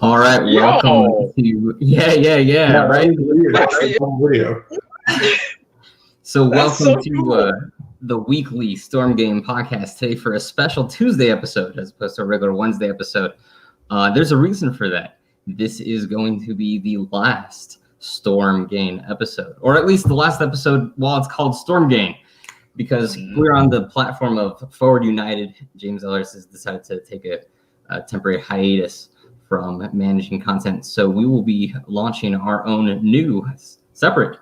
All right, welcome to yeah, right? Video. So welcome to the weekly Storm Game podcast today for a special Tuesday episode as opposed to a regular Wednesday episode. There's a reason for that. This is going to be the last Storm Game episode, or at least the last episode while it's called Storm Game, because we're on the platform of FWD United. James Ellars has decided to take a temporary hiatus from managing content. So we will be launching our own new separate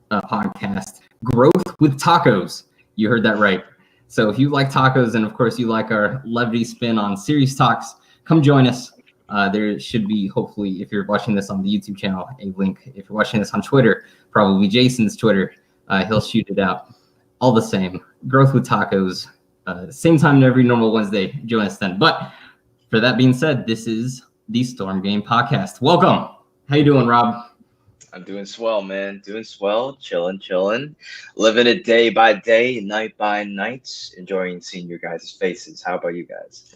podcast, Growth with Tacos. You heard that right. So if you like tacos and of course you like our levity spin on serious talks, come join us. There should be, hopefully, if you're watching this on the YouTube channel, a link. If you're watching this on Twitter, probably Jason's Twitter, he'll shoot it out. All the same, Growth with Tacos, same time every normal Wednesday. Join us then. But for that being said, this is the Storm Game Podcast. Welcome. How you doing, Rob? I'm doing swell, man. Doing swell, chilling. Living it day by day, night by night, enjoying seeing your guys' faces. How about you guys?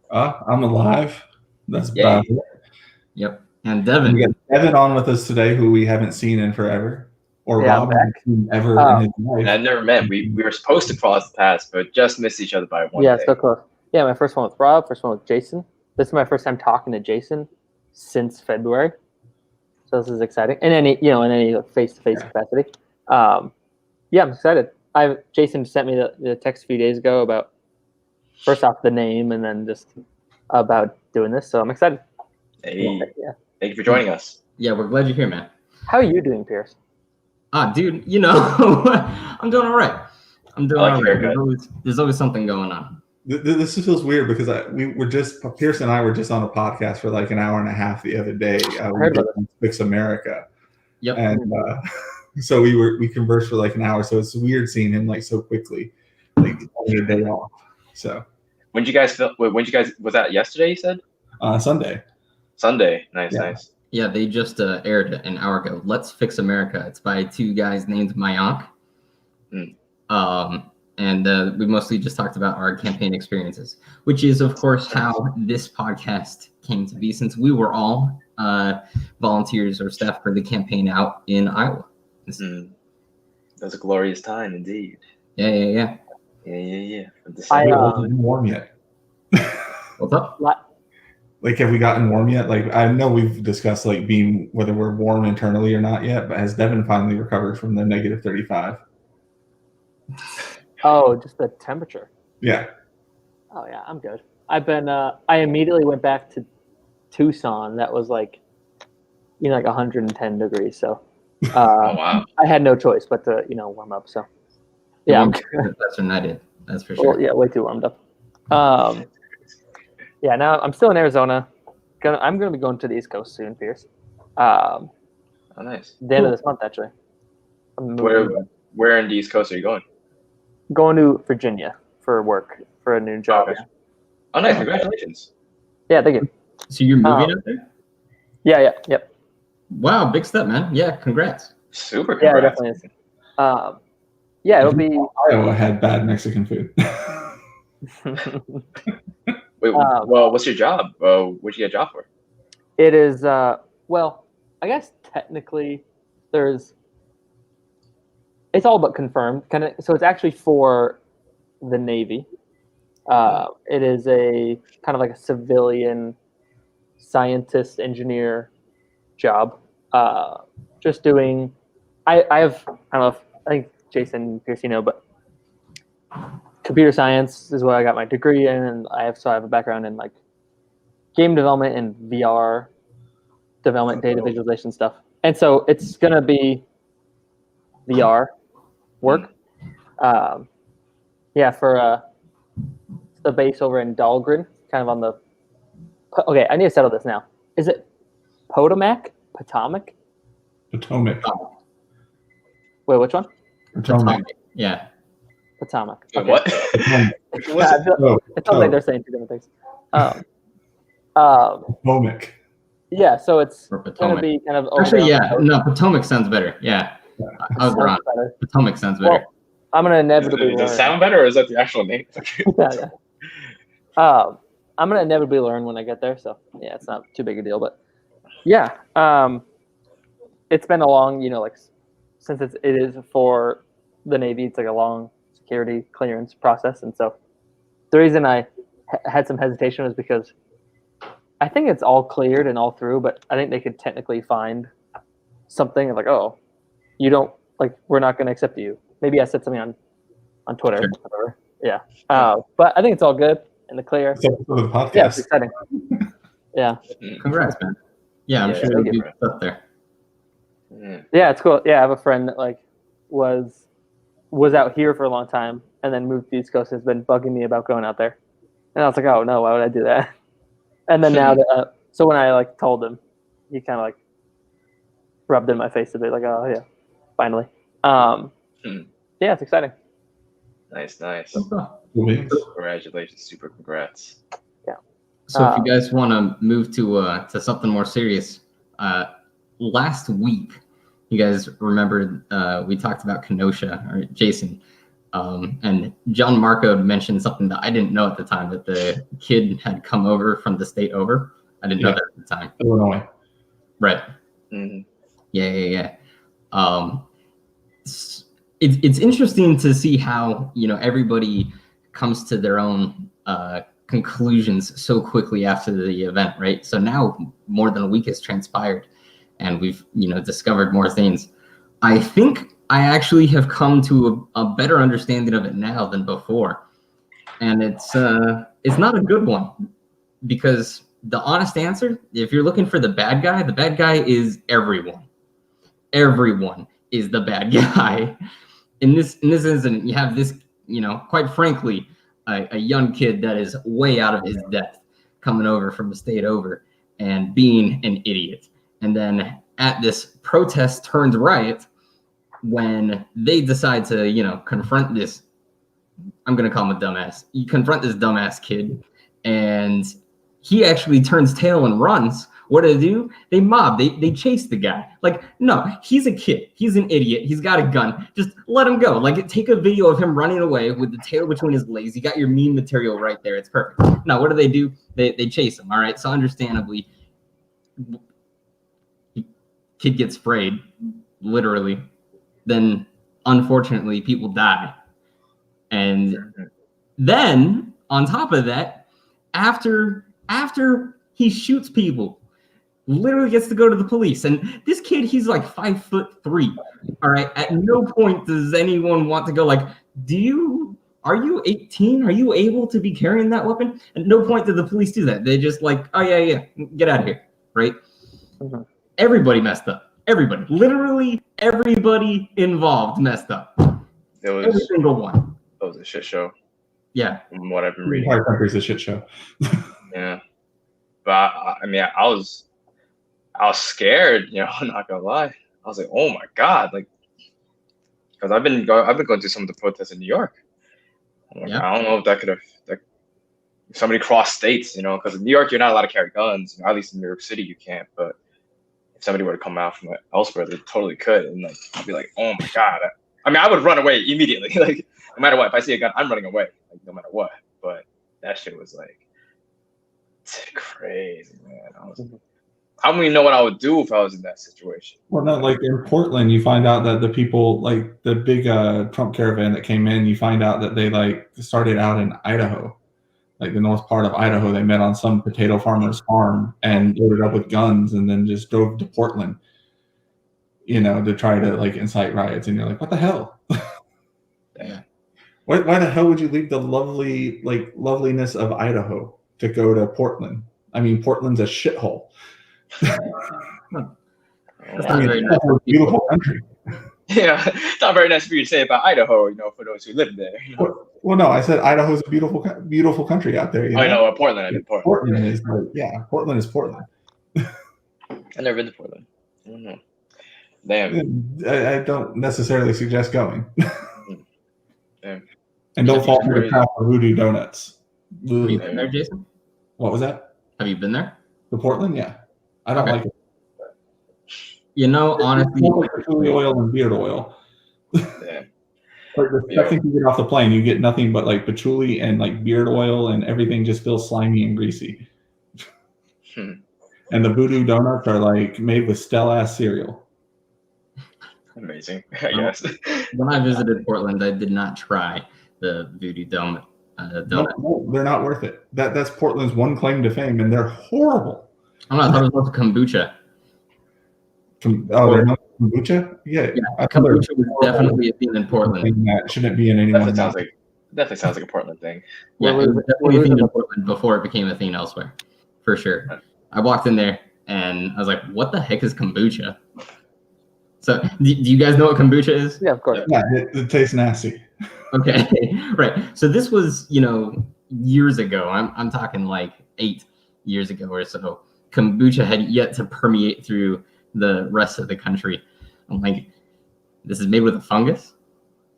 I'm alive. That's about it. Yep. And Devin. We got Devin on with us today, who we haven't seen in forever. Or Rob ever in his life. I never met. We were supposed to cross the paths, but just missed each other by one day. Yeah, so close. Yeah, my first one with Rob, first one with Jason. This is my first time talking to Jason since February, so this is exciting. In any face-to-face capacity. I'm excited. Jason sent me the text a few days ago about first off the name and then just about doing this, so I'm excited. Hey, thank you for joining us. Yeah, we're glad you're here, man. How are you doing, Pierce? Dude, I'm doing all right. All right. There's always something going on. This feels weird because Pierce and I were just on a podcast for like an hour and a half the other day. We did Fix America. Yep. And so we conversed for like an hour. So it's weird seeing him like so quickly, like only a day off. So when did you guys was that yesterday? You said Sunday. Nice. Yeah, they just aired an hour ago. Let's Fix America. It's by two guys named Mayank. And we mostly just talked about our campaign experiences, which is, of course, how this podcast came to be, since we were all volunteers or staff for the campaign out in Iowa. That was a glorious time, indeed. Yeah. It wasn't warm yet. What's up? Like, have we gotten warm yet? Like, I know we've discussed like being whether we're warm internally or not yet, but has Devin finally recovered from the negative 35? Oh, just the temperature. Yeah. Oh yeah, I'm good. I've been. I immediately went back to Tucson. That was like 110 degrees. So, oh wow. I had no choice but to warm up. So, yeah, I'm good. That's what I did. That's for sure. Well, yeah, way too warmed up. Yeah, now I'm still in Arizona. I'm gonna be going to the East Coast soon, Pierce. Oh, nice. The end of this month, actually. Where in the East Coast are you going? Going to Virginia for work for a new job. Okay. Oh, nice! Congratulations. Yeah, thank you. So you're moving out there? Yeah, yep. Wow, big step, man. Yeah, congrats. Super congrats. Yeah, it definitely is. Yeah, it'll be. Iowa had bad Mexican food. Wait, well, what's your job? What'd you get a job for? It is, well, I guess technically it's all but confirmed. So it's actually for the Navy. It is a kind of like a civilian scientist engineer job. Just doing, I think Jason Pierce, but computer science is what I got my degree in, and I have a background in like game development and VR development, data visualization stuff. And so it's gonna be VR work. For the base over in Dahlgren, kind of on the. Okay, I need to settle this now. Is it Potomac? Potomac. Wait, which one? Potomac. Yeah. Potomac. Okay. What? It sounds like they're saying two different things. Potomac. Yeah, so it's going to be kind of. Actually, yeah. No, Potomac sounds better. Yeah. I was wrong. Potomac sounds better. Well, I'm going to inevitably. Does it sound better, or is that the actual name? Yeah. I'm gonna inevitably learn when I get there, so yeah, it's not too big a deal. But yeah, it's been a long, like since it is for the Navy, it's like a long security clearance process, and so the reason I had some hesitation was because I think it's all cleared and all through, but I think they could technically find something like, oh, you don't we're not going to accept you. Maybe I said something on Twitter, Sure. whatever. Yeah, but I think it's all good in the clear. It's episode of the podcast. Yeah, it's exciting. Yeah. Congrats, man. Yeah, I'm Yeah, sure thank you'll you, be up there. Yeah, it's cool. Yeah, I have a friend that was out here for a long time and then moved to the East Coast, has been bugging me about going out there. And I was like, oh no, why would I do that? And then now that so when I told him, he kind of rubbed in my face a bit, like, oh yeah, finally. Yeah, it's exciting. Nice. Congratulations, super congrats. Yeah. So if you guys want to move to something more serious, last week, you guys remembered we talked about Kenosha, or Jason, and John Marco mentioned something that I didn't know at the time, that the kid had come over from the state over. I didn't know that at the time. Illinois. Right. Mm-hmm. Yeah. It's interesting to see how everybody comes to their own conclusions so quickly after the event, right? So now more than a week has transpired, and we've discovered more things. I think I actually have come to a better understanding of it now than before, and it's not a good one, because the honest answer, if you're looking for the bad guy is everyone. Everyone is the bad guy. In this incident, you have this, quite frankly, a young kid that is way out of his depth coming over from the state over and being an idiot. And then at this protest turned riot, when they decide to, confront this, I'm going to call him a dumbass. You confront this dumbass kid, and he actually turns tail and runs. What do? They mob. They chase the guy. No, he's a kid. He's an idiot. He's got a gun. Just let him go. Take a video of him running away with the tail between his legs. You got your meme material right there. It's perfect. Now, what do? They chase him. All right. So understandably, kid gets sprayed, literally. Then, unfortunately, people die. And then, on top of that, after he shoots people, literally gets to go to the police. And this kid, he's 5'3". All right. At no point does anyone want to go are you 18? Are you able to be carrying that weapon? At no point did the police do that. They just oh yeah, get out of here. Right. Mm-hmm. Everybody messed up. Everybody, literally everybody involved messed up. Every single one. It was a shit show. Yeah. From what I've been reading. The entire country's a shit show. Yeah. But I was scared, I'm not gonna lie. I was like, oh my God, because I've been going to some of the protests in New York. I don't know if that could have, if somebody crossed states, because in New York you're not allowed to carry guns. At least in New York City you can't. But if somebody were to come out from elsewhere, they totally could. And I'd be like, oh my God. I would run away immediately. No matter what, if I see a gun, I'm running away. No matter what. But that shit was crazy, man. I don't even know what I would do if I was in that situation. Well, no, in Portland, you find out that the people, the big Trump caravan that came in, you find out that they started out in Idaho, the north part of Idaho. They met on some potato farmer's farm and loaded up with guns, and then just drove to Portland, to try to incite riots. And you're like, what the hell? Yeah. Why the hell would you leave the loveliness of Idaho to go to Portland? I mean, Portland's a shithole. That's not very nice. It's a beautiful country. Yeah, it's not very nice for you to say about Idaho, for those who live there. Well, no, I said Idaho's a beautiful country out there. I know, Portland. I mean, Portland is Portland is Portland. I've never been to Portland. I don't know. Damn. I don't necessarily suggest going. Damn. And don't fall for the trap of voodoo donuts. Have you been there, Jason? What was that? Have you been there? To Portland? Yeah. I don't like it. Honestly, It's more like patchouli oil and beard oil. Yeah. But the second you get off the plane, you get nothing but like patchouli and like beard oil, and everything just feels slimy and greasy. And the voodoo donuts are like made with Stella cereal. Amazing, I guess. When I visited Portland, I did not try the voodoo donut. No, they're not worth it. That's Portland's one claim to fame, and they're horrible. I thought it was also kombucha. They're not kombucha? Yeah, kombucha was definitely a thing in Portland. That shouldn't be in anyone. Definitely sounds like a Portland thing. Yeah, it was definitely a thing in Portland before it became a thing elsewhere, for sure. I walked in there and I was like, "What the heck is kombucha?" So, do you guys know what kombucha is? Yeah, of course. Yeah, it tastes nasty. Okay, right. So this was, years ago. I'm talking like 8 years ago or so. Kombucha had yet to permeate through the rest of the country. I'm like, this is made with a fungus?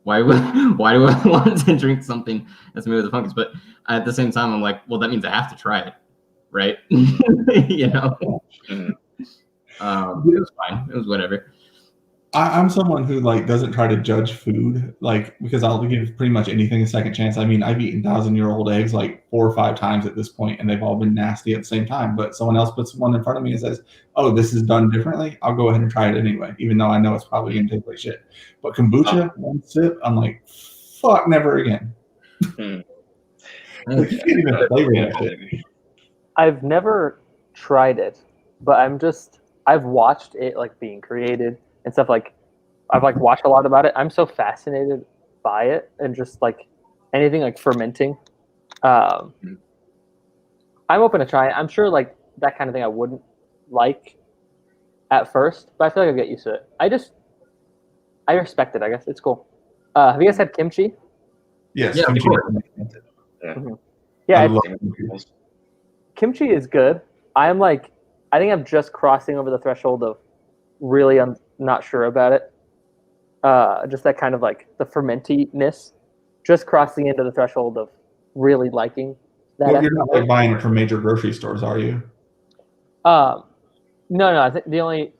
Why do I want to drink something that's made with a fungus? But at the same time, I'm like, well, that means I have to try it, right? It was fine. It was whatever. I'm someone who like doesn't try to judge food, like because I'll give pretty much anything a second chance. I mean, I've eaten 1,000-year-old eggs like 4 or 5 times at this point, and they've all been nasty at the same time. But someone else puts one in front of me and says, "Oh, this is done differently." I'll go ahead and try it anyway, even though I know it's probably gonna taste like shit. But kombucha, one sip, I'm like, fuck, never again. You can't even flavor that shit. I've never tried it, but I've watched it like being created and stuff. Like I've like watched a lot about it. I'm so fascinated by it and just like anything like fermenting. I'm open to try it. I'm sure like that kind of thing I wouldn't like at first, but I feel like I'll get used to it. I respect it, I guess. It's cool. Have you guys had kimchi? Yes. Yeah, kimchi. Yeah, Kimchi. Kimchi is good. I think I'm just crossing over the threshold of really I'm not sure about it. Just that kind of like the fermentiness, just crossing into the threshold of really liking that. Well, you're not like buying it from major grocery stores, are you? No. I think the only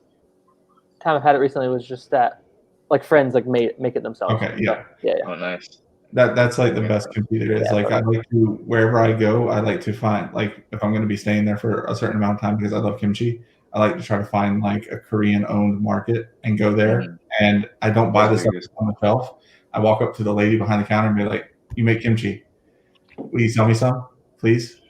time I've had it recently was just that, like friends like make it themselves. Okay, yeah. Yeah. Oh, nice. That's like the best kimchi there is. Like I like to, wherever I go, I like to find, like if I'm going to be staying there for a certain amount of time because I love kimchi, I like to try to find like a Korean owned market and go there. And I don't buy this stuff on the shelf. I walk up to the lady behind the counter and be like, "You make kimchi? Will you sell me some, please?"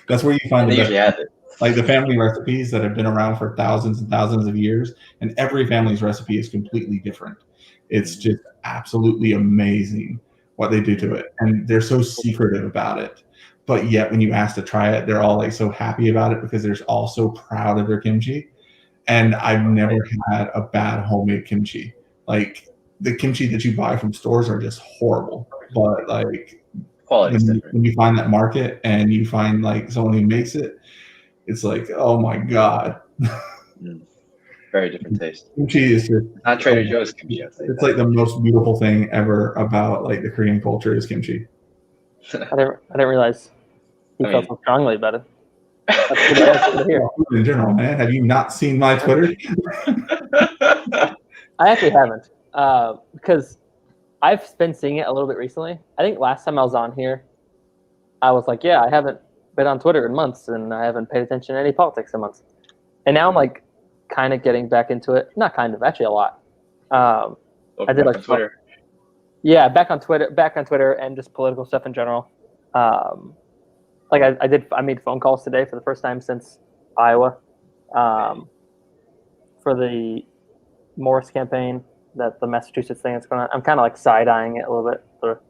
That's where you find the best. Like the family recipes that have been around for thousands and thousands of years, and every family's recipe is completely different. It's just absolutely amazing what they do to it. And they're so secretive about it. But yet when you ask to try it, they're all like so happy about it because they're all so proud of their kimchi. And I've never had a bad homemade kimchi. Like the kimchi that you buy from stores are just horrible. But like when you find that market and you find like someone who makes it, it's like, oh my God. Very different taste. Kimchi is just not Trader Joe's kimchi. It's like the most beautiful thing ever about like the Korean culture is kimchi. I didn't realize he felt so strongly about it. That's good to hear. In general, man, have you not seen my Twitter? I actually haven't, because I've been seeing it a little bit recently. I think last time I was on here, I was like, yeah, I haven't been on Twitter in months, and I haven't paid attention to any politics in months. And now I'm like, kind of getting back into it. Not kind of, actually a lot. I did like Twitter. Yeah, back on Twitter and just political stuff in general. Like I made phone calls today for the first time since Iowa, for the Morris campaign, that the Massachusetts thing that's going on. I'm kind of like side-eyeing it a little bit, the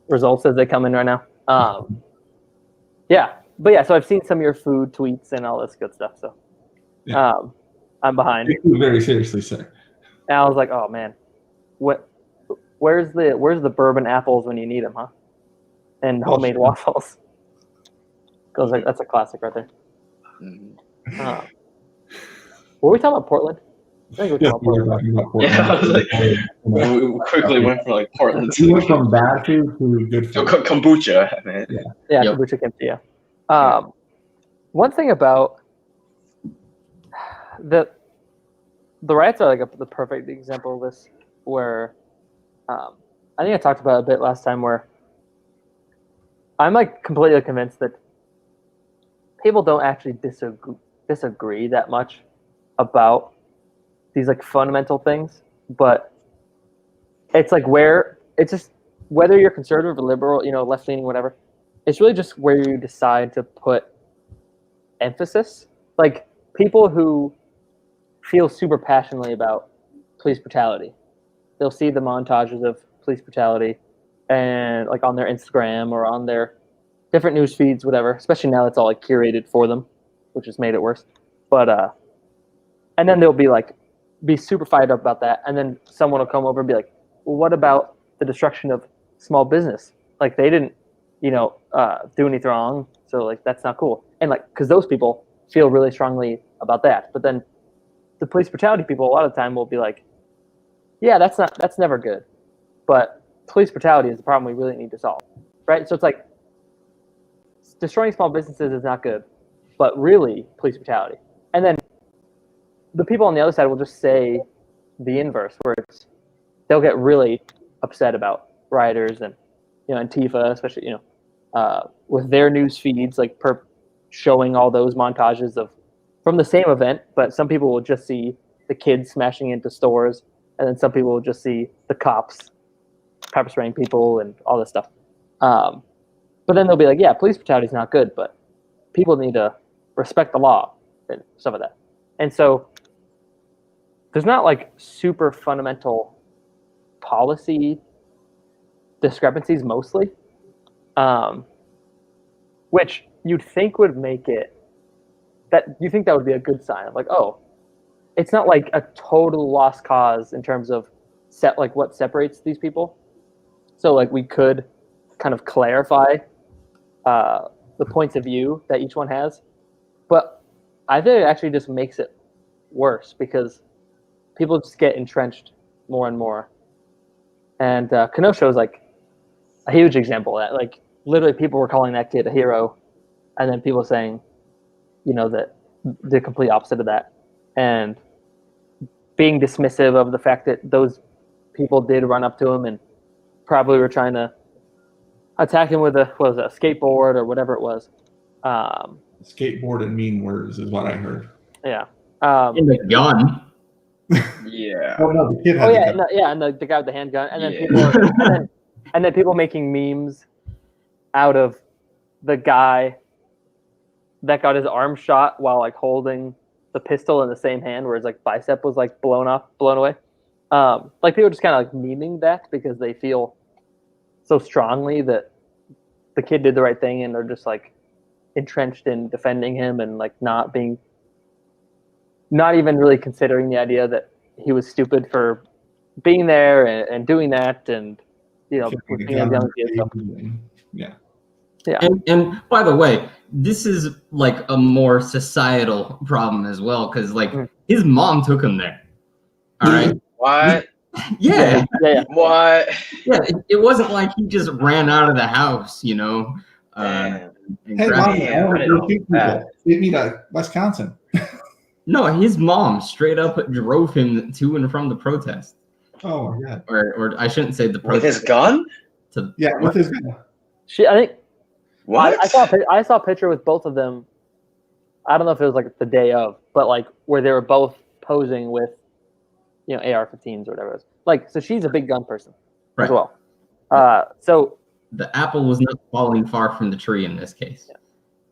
results as they come in right now. So I've seen some of your food tweets and all this good stuff. So I'm behind. Very seriously, sir. And I was like, oh man, where's the bourbon apples when you need them, huh? And homemade waffles. Goes like, that's a classic right there. Were we talking about Portland? I think we were talking about Portland. Yeah, I was like, we quickly went from like Portland to went from bad food to good food. Kombucha, man. Yeah, kombucha kimchi. Yeah. One thing about the riots are like the perfect example of this, where I think I talked about it a bit last time where I'm like completely convinced that people don't actually disagree that much about these like fundamental things, but it's like it's just whether you're conservative or liberal, left leaning, whatever. It's really just where you decide to put emphasis. Like people who feel super passionately about police brutality, they'll see the montages of police brutality and like on their Instagram or on their different news feeds, whatever, especially now it's all like curated for them, which has made it worse. But and then they'll be super fired up about that, and then someone will come over and be like, well, what about the destruction of small business? Like they didn't do anything wrong, so like that's not cool. And like because those people feel really strongly about that, but then the police brutality people a lot of the time will be like, yeah, that's never good, but police brutality is the problem we really need to solve, right? So it's like destroying small businesses is not good, but really police brutality. And then the people on the other side will just say the inverse, where they'll get really upset about rioters and Antifa, especially with their news feeds like showing all those montages from the same event, but some people will just see the kids smashing into stores, and then some people will just see the cops pepper spraying people and all this stuff. But then they'll be like, yeah, police brutality is not good, but people need to respect the law and stuff like that. And so there's not like super fundamental policy discrepancies mostly, which you'd think would make it that you think that would be a good sign of like, oh, it's not like a total lost cause in terms of what separates these people. So like we could kind of clarify the points of view that each one has, but I think it actually just makes it worse because people just get entrenched more and more. And Kenosha was like a huge example of that. Like literally people were calling that kid a hero, and then people saying, that the complete opposite of that, and being dismissive of the fact that those people did run up to him and probably were trying to attack him with a skateboard or whatever it was. Skateboard and mean words is what I heard. Yeah. In the gun. Yeah. Oh no, the kid had the gun. And the guy with the handgun, and then and then people making memes out of the guy that got his arm shot while like holding the pistol in the same hand, where his like bicep was like blown away. Like people just kind of like memeing that because they feel so strongly that the kid did the right thing, and they're just like entrenched in defending him and like not even really considering the idea that he was stupid for being there and doing that, and Yeah. And by the way, this is like a more societal problem as well, because like his mom took him there. All right. What? Yeah. What? Yeah. It wasn't like he just ran out of the house, Hey, Mom, I want to go shoot people. Take me to Wisconsin. No, his mom straight up drove him to and from the protest. Oh my God. Or I shouldn't say the protest. With his gun? With his gun. I think. What? I saw a picture with both of them. I don't know if it was like the day of, but like where they were both posing with, AR-15s or whatever it was. Like, so she's a big gun person as well. So the apple was not falling far from the tree in this case. Yeah.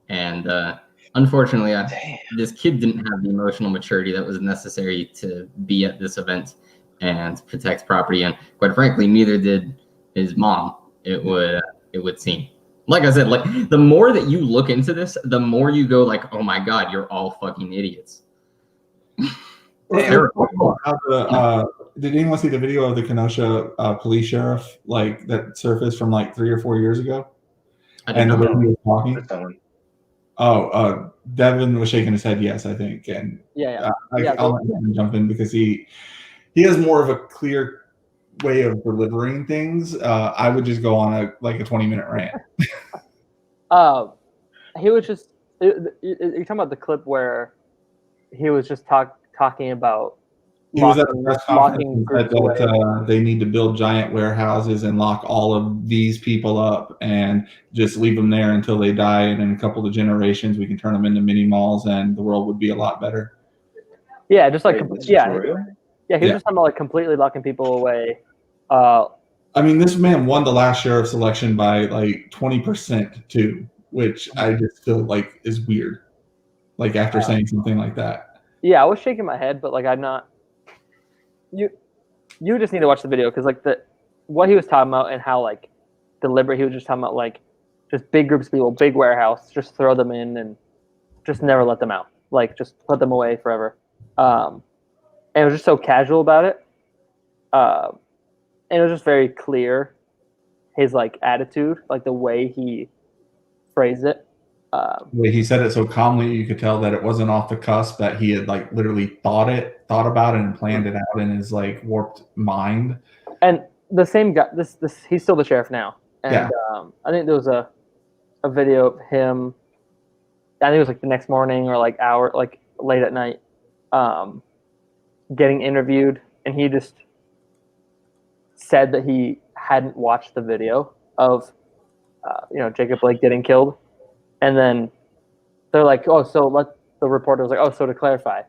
And unfortunately, this kid didn't have the emotional maturity that was necessary to be at this event and protect property. And quite frankly, neither did his mom. It would seem. Like I said, like the more that you look into this, the more you go like, oh my God, you're all fucking idiots. Did anyone see the video of the Kenosha police sheriff that surfaced from like 3 or 4 years ago? I didn't know. He was talking. Oh, Devin was shaking his head yes, I think, and I'll let him jump in because he has more of a clear way of delivering things. I would just go on a 20-minute rant. He was just you're talking about the clip where he was just talking about He was at a press conference locking and said groups away. that they need to build giant warehouses and lock all of these people up and just leave them there until they die. And in a couple of generations, we can turn them into mini malls and the world would be a lot better. Yeah, just like Wait, this is yeah, for real? yeah. He was just talking about like completely locking people away. I mean, this man won the last sheriff's election by like 20% too, which I just feel like is weird. Like after saying something like that. Yeah, I was shaking my head, but like I'm not. You just need to watch the video because like what he was talking about and how like deliberate he was just talking about like just big groups of people, big warehouse, just throw them in and just never let them out, like just put them away forever. And it was just so casual about it, and it was just very clear his like attitude, like the way he phrased it. The way he said it so calmly, you could tell that it wasn't off the cusp, that he had like literally thought about it and planned it out in his like warped mind. And the same guy, this he's still the sheriff now. And Yeah. I think there was a video of him. I think it was like the next morning or like late at night, getting interviewed, and he just said that he hadn't watched the video of Jacob Blake getting killed. And then they're like, oh, so the reporter was like, oh, so to clarify,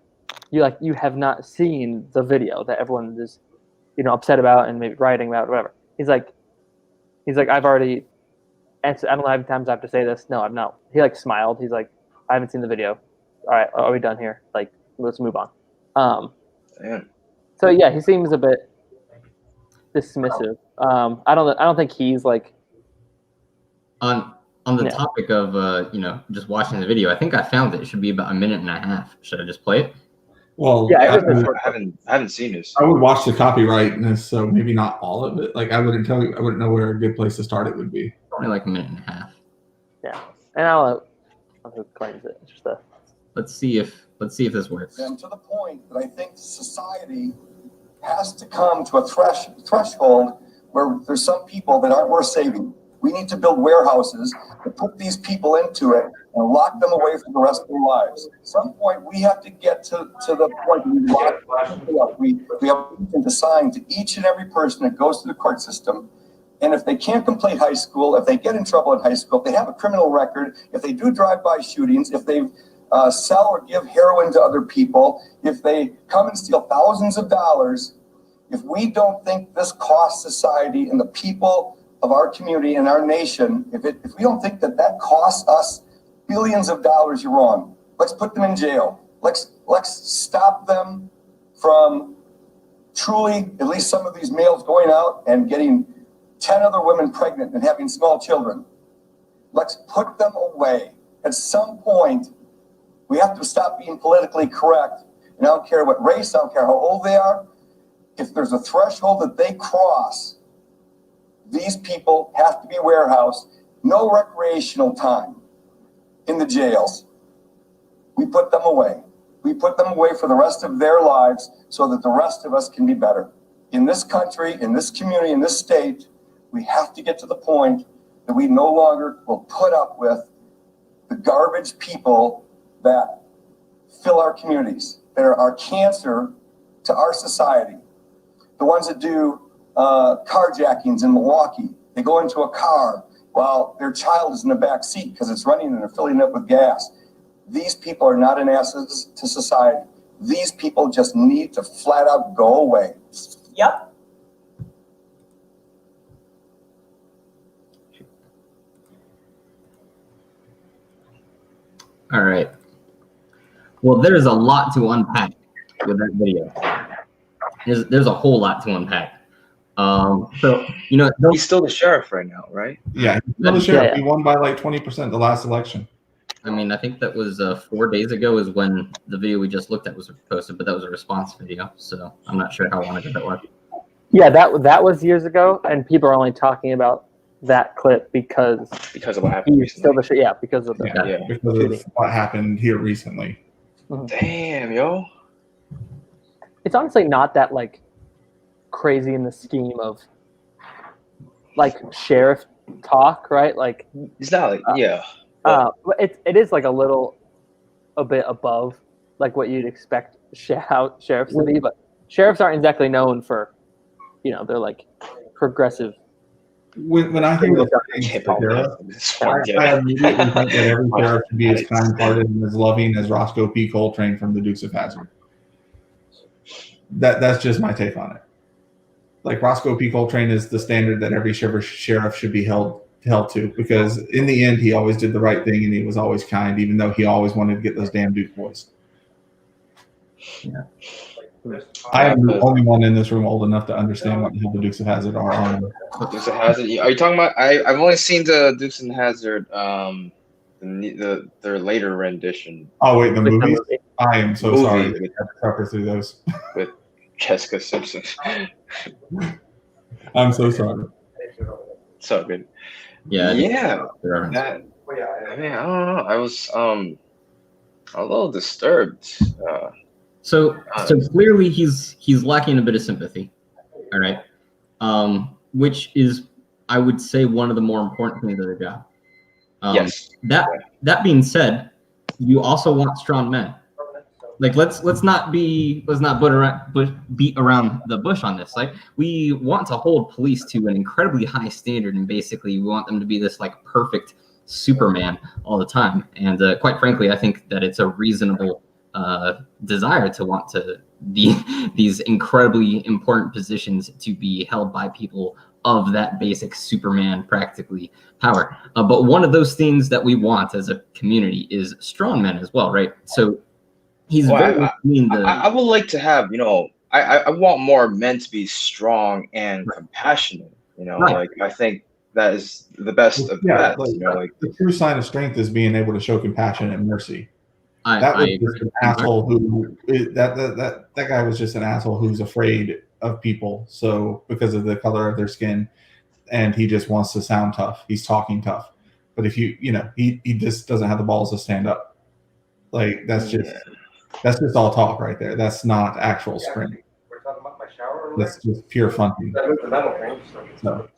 you have not seen the video that everyone is, upset about and maybe writing about, whatever. He's like, I've already answered. I don't know how many times I have to say this. No, I've not. He like smiled. He's like, I haven't seen the video. All right, are we done here? Like, let's move on. Damn. So yeah, he seems a bit dismissive. I don't think he's like On the topic of just watching the video, I think I found it. It should be about 1.5 minutes. Should I just play it? Well, yeah, I haven't seen this. I would watch the copyrightness, so maybe not all of it. Like I wouldn't know where a good place to start it would be. Only like 1.5 minutes. Yeah, and I don't know who claims it. It's just a. Let's see if this works. And to the point that I think society has to come to a threshold where there's some people that aren't worth saving. We need to build warehouses to put these people into it and lock them away for the rest of their lives. At some point, we have to get to the point where we lock people up. We have to assign to each and every person that goes through the court system. And if they can't complete high school, if they get in trouble in high school, if they have a criminal record, if they do drive-by shootings, if they sell or give heroin to other people, if they come and steal thousands of dollars, if we don't think this costs society and the people of our community and our nation, if we don't think that costs us billions of dollars, you're wrong. Let's put them in jail. Let's stop them from truly, at least some of these males going out and getting 10 other women pregnant and having small children. Let's put them away. At some point, we have to stop being politically correct. And I don't care what race, I don't care how old they are. If there's a threshold that they cross, these people have to be warehoused. No recreational time in the jails. We put them away. We put them away for the rest of their lives so that the rest of us can be better. In this country, in this community, in this state, we have to get to the point that we no longer will put up with the garbage people that fill our communities, that are our cancer to our society. The ones that do carjackings in Milwaukee. They go into a car while their child is in the back seat because it's running and they're filling it up with gas. These people are not an asset to society. These people just need to flat out go away. Yep. All right. Well, there's a lot to unpack with that video. There's a whole lot to unpack. So He's still the sheriff right now, right? Yeah, he's still the sheriff. He won by like 20% the last election. I mean, I think that was 4 days ago is when the video we just looked at was posted, but that was a response video, so I'm not sure how long ago that was. Yeah, that was years ago, and people are only talking about that clip because of what happened recently. Because of what happened here recently. Damn, yo. It's honestly not that like crazy in the scheme of like sheriff talk, right? Like it's not like but it is like a bit above like what you'd expect sheriffs to be, but sheriffs aren't exactly known for, they're like progressive. When I hear the I immediately think that every sheriff should be as kind-hearted and as loving as Roscoe P. Coltrane from the Dukes of Hazzard. That's just my take on it. Like Roscoe P. Coltrane is the standard that every sheriff should be held to, because in the end he always did the right thing and he was always kind, even though he always wanted to get those damn Duke boys. Yeah. I am the only one in this room old enough to understand what the hell the Dukes of Hazzard are. Dukes of Hazzard. Are you talking about? I've only seen the Dukes of Hazzard, their later rendition. Oh wait, the movies. I am so sorry. With, suffer through those with Jessica Simpson. I'm so sorry. So good. Yeah. That, I mean, I don't know. I was a little disturbed. So clearly he's lacking a bit of sympathy. All right. Which is, I would say, one of the more important things of the job. Yes. That being said, you also want strong men. Like let's not beat around the bush on this. Like we want to hold police to an incredibly high standard, and basically we want them to be this like perfect Superman all the time. And quite frankly, I think that it's a reasonable desire to want to these incredibly important positions to be held by people of that basic Superman practically power. But one of those things that we want as a community is strong men as well, right? So he's I would like to have, I want more men to be strong and compassionate, like I think that is the best of that. The true sign of strength is being able to show compassion and mercy. That guy was just an asshole who's afraid of people. So because of the color of their skin, and he just wants to sound tough. He's talking tough. But if he just doesn't have the balls to stand up. Like that's just all talk right there. That's not actual strength. We're talking about my shower. That's just pure funking. So.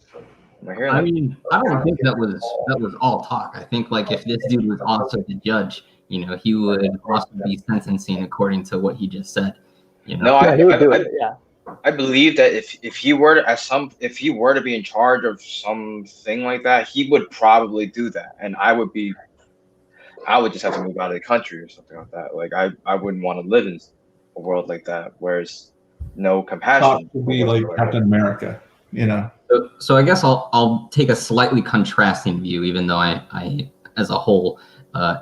I mean, I don't think that was all talk. I think like if this dude was also the judge, he would also be sentencing according to what he just said. No, I believe that if he were to be in charge of something like that, he would probably do that, and I would just have to move out of the country or something like that. Like I wouldn't want to live in a world like that, where there's no compassion. To be like Captain America, So I guess I'll take a slightly contrasting view, even though I as a whole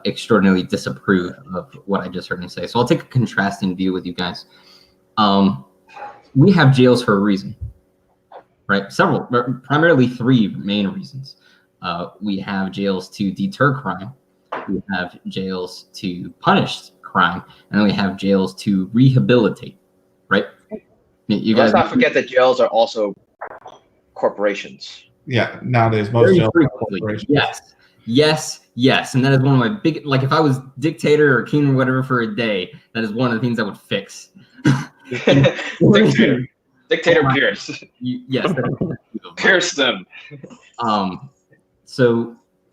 extraordinarily disapprove of what I just heard him say. So I'll take a contrasting view with you guys. We have jails for a reason, right? Primarily three main reasons. We have jails to deter crime. We have jails to punish crime, and then we have jails to rehabilitate, right? Let's not forget that jails are also corporations. Yeah, nowadays most jails are corporations. Yes, and that is one of my big. Like, if I was dictator or king or whatever for a day, that is one of the things I would fix. Dictator Pierce. Yes, Pierce them.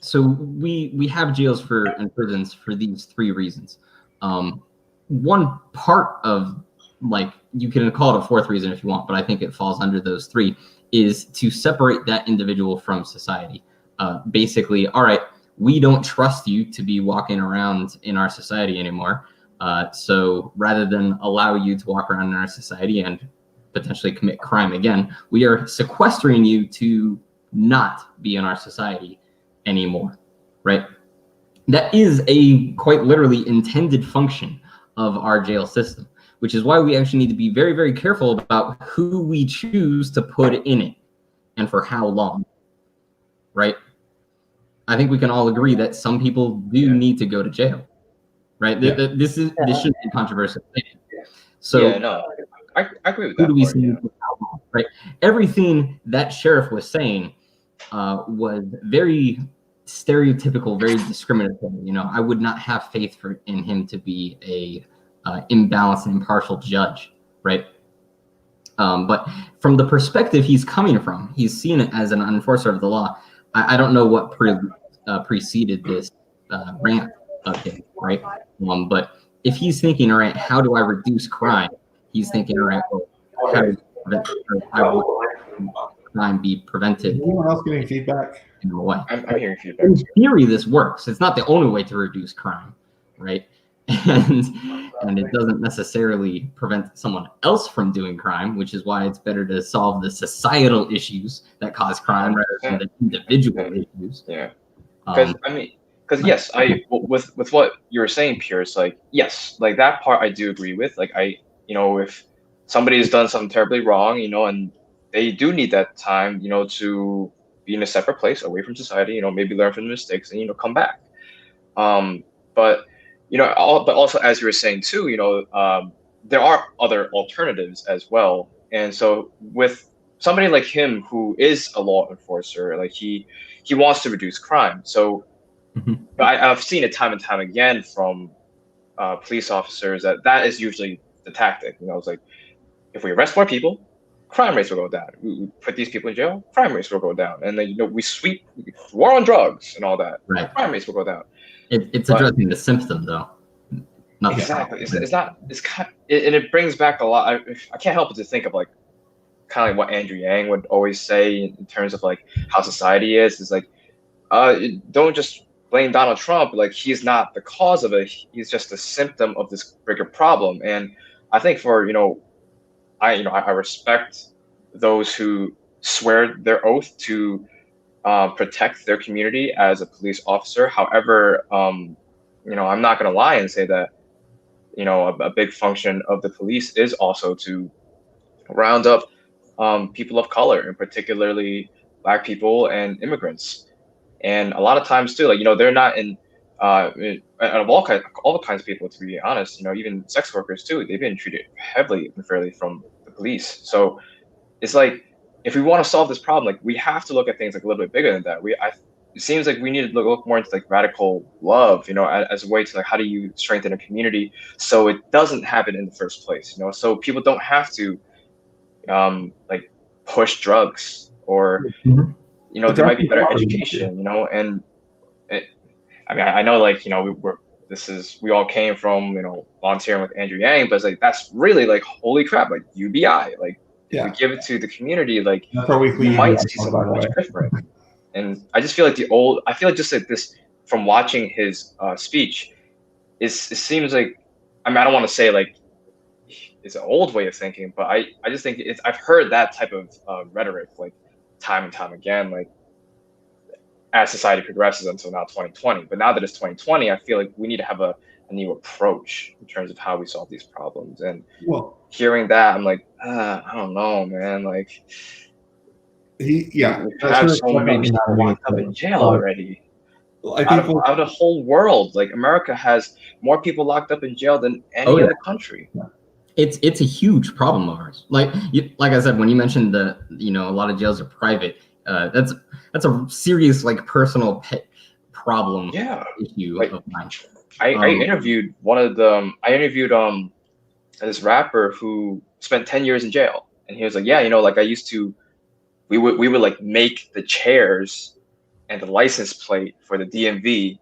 So we have jails and prisons for these three reasons. One part of, like, you can call it a fourth reason if you want, but I think it falls under those three, is to separate that individual from society. Basically, all right, we don't trust you to be walking around in our society anymore. So rather than allow you to walk around in our society and potentially commit crime again, we are sequestering you to not be in our society anymore, right? That is a quite literally intended function of our jail system, which is why we actually need to be very, very careful about who we choose to put in it and for how long, right? I think we can all agree that some people do need to go to jail, right? Yeah. This shouldn't be controversial. So I agree with that. Who do we see for how long, right? Everything that sheriff was saying was very stereotypical, very discriminatory. I would not have faith in him to be a imbalanced and impartial judge, right? But from the perspective he's coming from, he's seen it as an enforcer of the law. I don't know what preceded this rant of him, right? But if he's thinking, all right, how do I reduce crime? he's thinking, all right, well, how do crime be prevented? Is anyone else getting feedback? In a way. I'm hearing feedback. In theory, this works. It's not the only way to reduce crime, right? And it doesn't necessarily prevent someone else from doing crime, which is why it's better to solve the societal issues that cause crime rather than the individual issues. Yeah, because yes, with what you were saying, Pierce, like yes, like that part I do agree with. Like if somebody has done something terribly wrong, and they do need that time, to be in a separate place away from society, maybe learn from the mistakes and come back. But also as you were saying too, there are other alternatives as well. And so with somebody like him who is a law enforcer, like he wants to reduce crime. So I've seen it time and time again from police officers that is usually the tactic. It's like, if we arrest more people, crime rates will go down. We put these people in jail, crime rates will go down. And then we sweep war on drugs and all that. Right. Crime rates will go down. It's addressing the symptom though. Not exactly. It's not. It's kind of, and it brings back a lot. I can't help but to think of like kind of like what Andrew Yang would always say in terms of like how society is. Is like, don't just blame Donald Trump. Like he's not the cause of it. He's just a symptom of this bigger problem. And I think for I respect those who swear their oath to protect their community as a police officer. However, I'm not going to lie and say that, a big function of the police is also to round up people of color, and particularly Black people and immigrants. And a lot of times too, they're not in out of all kinds of people, to be honest, even sex workers too, they've been treated heavily unfairly from the police. So it's like, if we want to solve this problem, like we have to look at things like a little bit bigger than that. It seems like we need to look more into like radical love, as a way to like, how do you strengthen a community so it doesn't happen in the first place, so people don't have to like push drugs or, there might be better education, and I know like, we all came from, volunteering with Andrew Yang, but it's like, that's really like, holy crap, like UBI, like if we give it to the community, like we might see something much different. And I just feel like just like this from watching his speech, it seems like, I don't want to say like it's an old way of thinking, but I just think I've heard that type of rhetoric like time and time again, like as society progresses until now 2020. But now that it's 2020, I feel like we need to have a new approach in terms of how we solve these problems. And hearing that, I'm like, I don't know, man. Like, we have so many people locked up in jail already. I think out of the whole world, like America has more people locked up in jail than any other country. It's a huge problem of ours. Like I said, when you mentioned a lot of jails are private, that's a serious like personal pet problem issue of mine. I interviewed this rapper who spent 10 years in jail, and he was like, like I used to, we would like make the chairs and the license plate for the DMV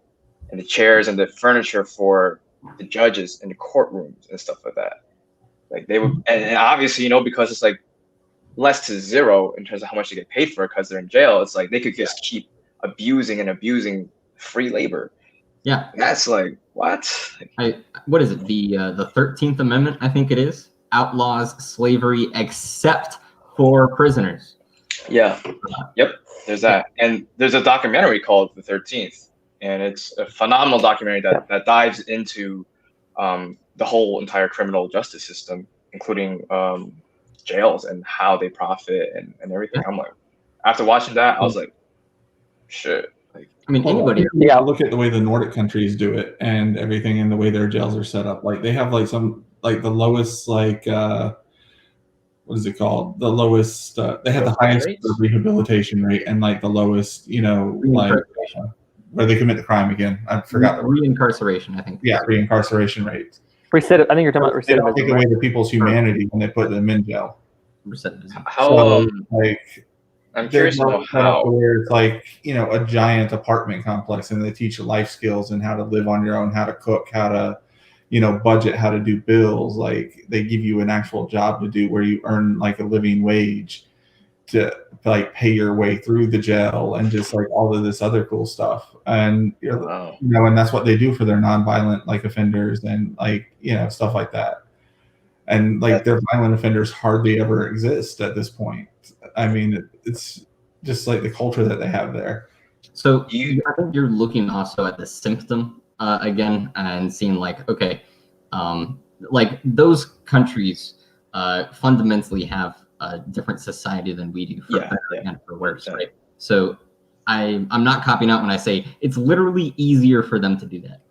and the chairs and the furniture for the judges in the courtrooms and stuff like that. Like they would, and obviously, because it's like less to zero in terms of how much they get paid for it because they're in jail. It's like they could just keep abusing free labor. Yeah, and that's like what? What is it? The 13th Amendment, I think it is, outlaws slavery except for prisoners. Yeah. Yep. There's that, and there's a documentary called The 13th, and it's a phenomenal documentary that dives into the whole entire criminal justice system, including jails and how they profit and everything. I'm like, after watching that, I was like, shit. Like, anybody. Yeah, look at the way the Nordic countries do it and everything, and the way their jails are set up. Like they have like some like the lowest like what is it called? The lowest. They have the highest rehabilitation rate and like the lowest, like where they commit the crime again. I forgot the reincarceration. I think. Yeah, reincarceration rate. I think you're talking about recidivism. They don't take away the people's humanity when they put them in jail. How? I'm curious to know how. Where it's like a giant apartment complex, and they teach you life skills and how to live on your own, how to cook, how to budget how to do bills. Like they give you an actual job to do where you earn like a living wage to like pay your way through the jail and just like all of this other cool stuff. And Wow. and that's what they do for their nonviolent like offenders and like stuff like that. And like their violent offenders hardly ever exist at this point. I mean, it's just like the culture that they have there. So I think you're looking also at the symptom again and seeing like, okay, like those countries fundamentally have a different society than we do, for better and for worse, right? So I'm not copying out when I say it's literally easier for them to do that.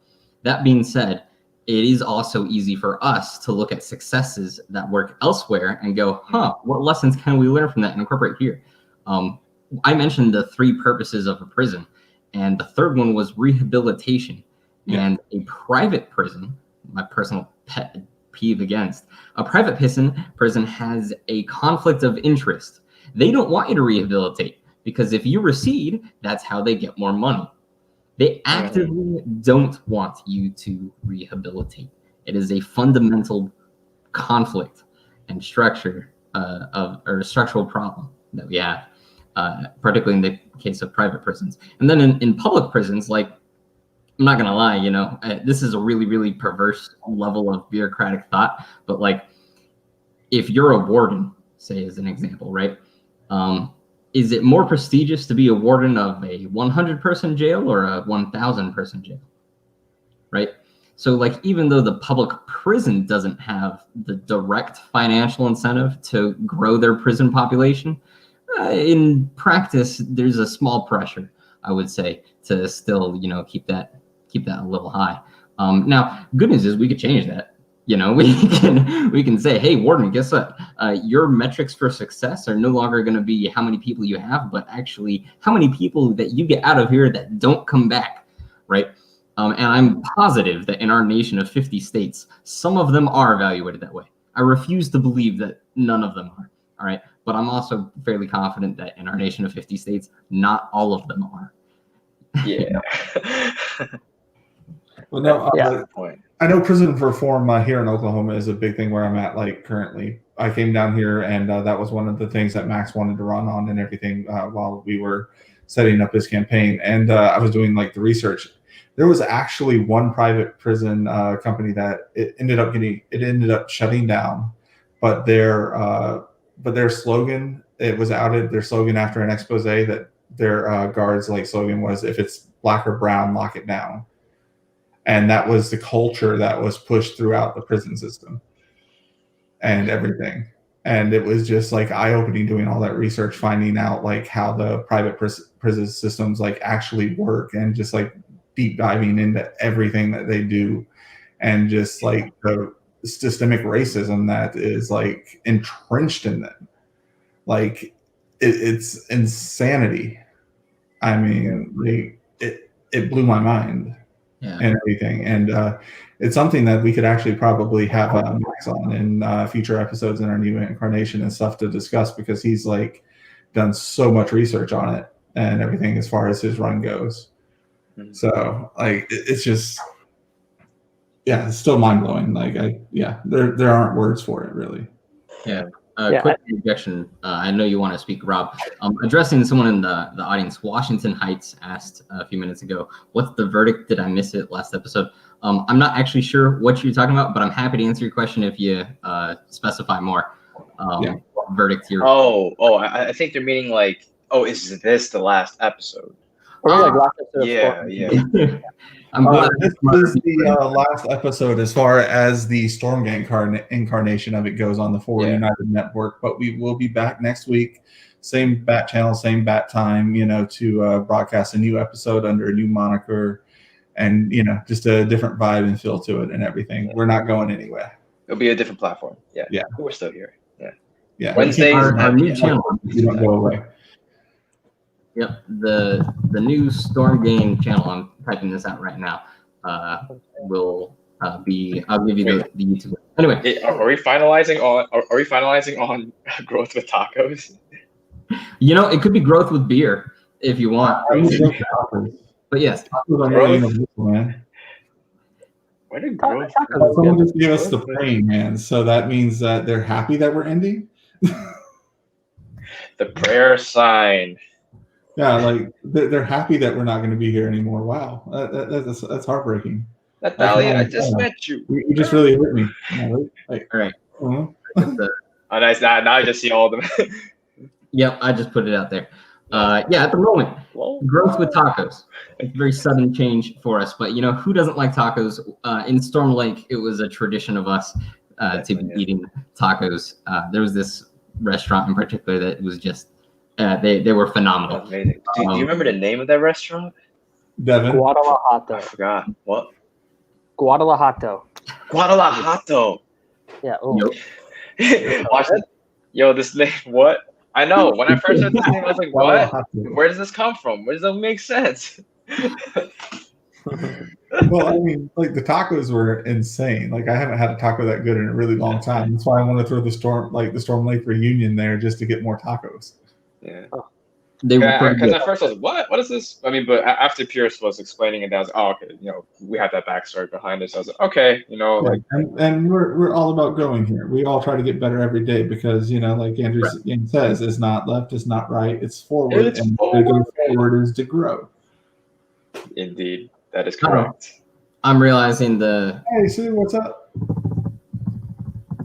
That being said, it is also easy for us to look at successes that work elsewhere and go, what lessons can we learn from that and incorporate here? I mentioned the 3 purposes of a prison, and the third one was rehabilitation. And a private prison, my personal pet peeve against, a private prison has a conflict of interest. They don't want you to rehabilitate because if you recede, that's how they get more money. They actively don't want you to rehabilitate. It is a fundamental conflict and structure or a structural problem that we have, particularly in the case of private prisons. And then in public prisons, like, I'm not gonna lie, this is a really, really perverse level of bureaucratic thought, but like, if you're a warden, say as an example, right? Is it more prestigious to be a warden of a 100-person jail or a 1,000-person jail, right? So like, even though the public prison doesn't have the direct financial incentive to grow their prison population, in practice, there's a small pressure, I would say, to still, keep that a little high. Now, good news is we could change that. We can say, hey, warden, guess what? Your metrics for success are no longer going to be how many people you have, but actually how many people that you get out of here that don't come back, right? And I'm positive that in our nation of 50 states, some of them are evaluated that way. I refuse to believe that none of them are, all right? But I'm also fairly confident that in our nation of 50 states, not all of them are. Yeah. Well, no, I know prison reform here in Oklahoma is a big thing where I'm at, like, currently. I came down here, and that was one of the things that Max wanted to run on and everything while we were setting up his campaign. And I was doing, like, the research. There was actually one private prison company that it ended up shutting down, but their slogan, it was outed. Their slogan after an expose that their guards' like slogan was, "If it's black or brown, lock it down." And that was the culture that was pushed throughout the prison system and everything. And it was just like eye-opening doing all that research, finding out like how the private prison systems like actually work, and just like deep diving into everything that they do, and just like the systemic racism that is like entrenched in them. Like it's insanity. I mean, it blew my mind. Yeah. And everything, and it's something that we could actually probably have Max on in future episodes in our new incarnation and stuff to discuss, because he's like done so much research on it and everything as far as his run goes. Mm-hmm. So like it's just, it's still mind blowing. Like there aren't words for it really. Yeah. Quick objection. I know you want to speak, Rob. Addressing someone in the audience, Washington Heights asked a few minutes ago, what's the verdict? Did I miss it last episode? I'm not actually sure what you're talking about, but I'm happy to answer your question if you specify more. What verdict here? I think they're meaning like, is this the last episode? Yeah. I'm glad this is the last episode as far as the Stormgate incarnation of it goes on the FWD United network, but we will be back next week, same bat channel, same bat time, to broadcast a new episode under a new moniker, and just a different vibe and feel to it and everything. We're not going anywhere. It'll be a different platform. Yeah. We're still here. Yeah. Wednesdays, our new channel. You don't go away. Yep, the new Stormgate channel, I'm typing this out right now, will be, I'll give you the YouTube. Anyway. Are we finalizing on growth with tacos? It could be growth with beer if you want. But yes. Where did growth? Someone just gave us the praying hands, so that means that they're happy that we're ending. The prayer sign. Yeah, like they're happy that we're not going to be here anymore. Wow, that's heartbreaking. Natalia, I just met you. You just really hurt me. Like, All right. Oh, nice. Now I just see all of them. Yep, I just put it out there. Yeah, at the moment, growth with tacos. It's a very sudden change for us, but who doesn't like tacos? In Storm Lake, it was a tradition of us to be eating tacos. There was this restaurant in particular that was just they were phenomenal. Amazing. Do you remember the name of that restaurant? Devin? Guadalajara. I forgot. What? Guadalajara. Yeah. Oh. Yep. Watch it. Yo, this name. What? I know. When I first heard this name, I was like, "What? Where does this come from? Where does that make sense?" Well, I mean, like the tacos were insane. Like I haven't had a taco that good in a really long time. That's why I want to throw the Storm Lake reunion there just to get more tacos. Yeah. They were because at first I was like, what is this? I mean, but after Pierce was explaining it, I was like, oh, okay, we have that backstory behind it. So I was like, okay, and we're all about growing here. We all try to get better every day because, like Andrew says, it's not left, it's not right, it's forward. And to go forward is to grow. Indeed, that is correct. I'm realizing Hey, Sue, what's up?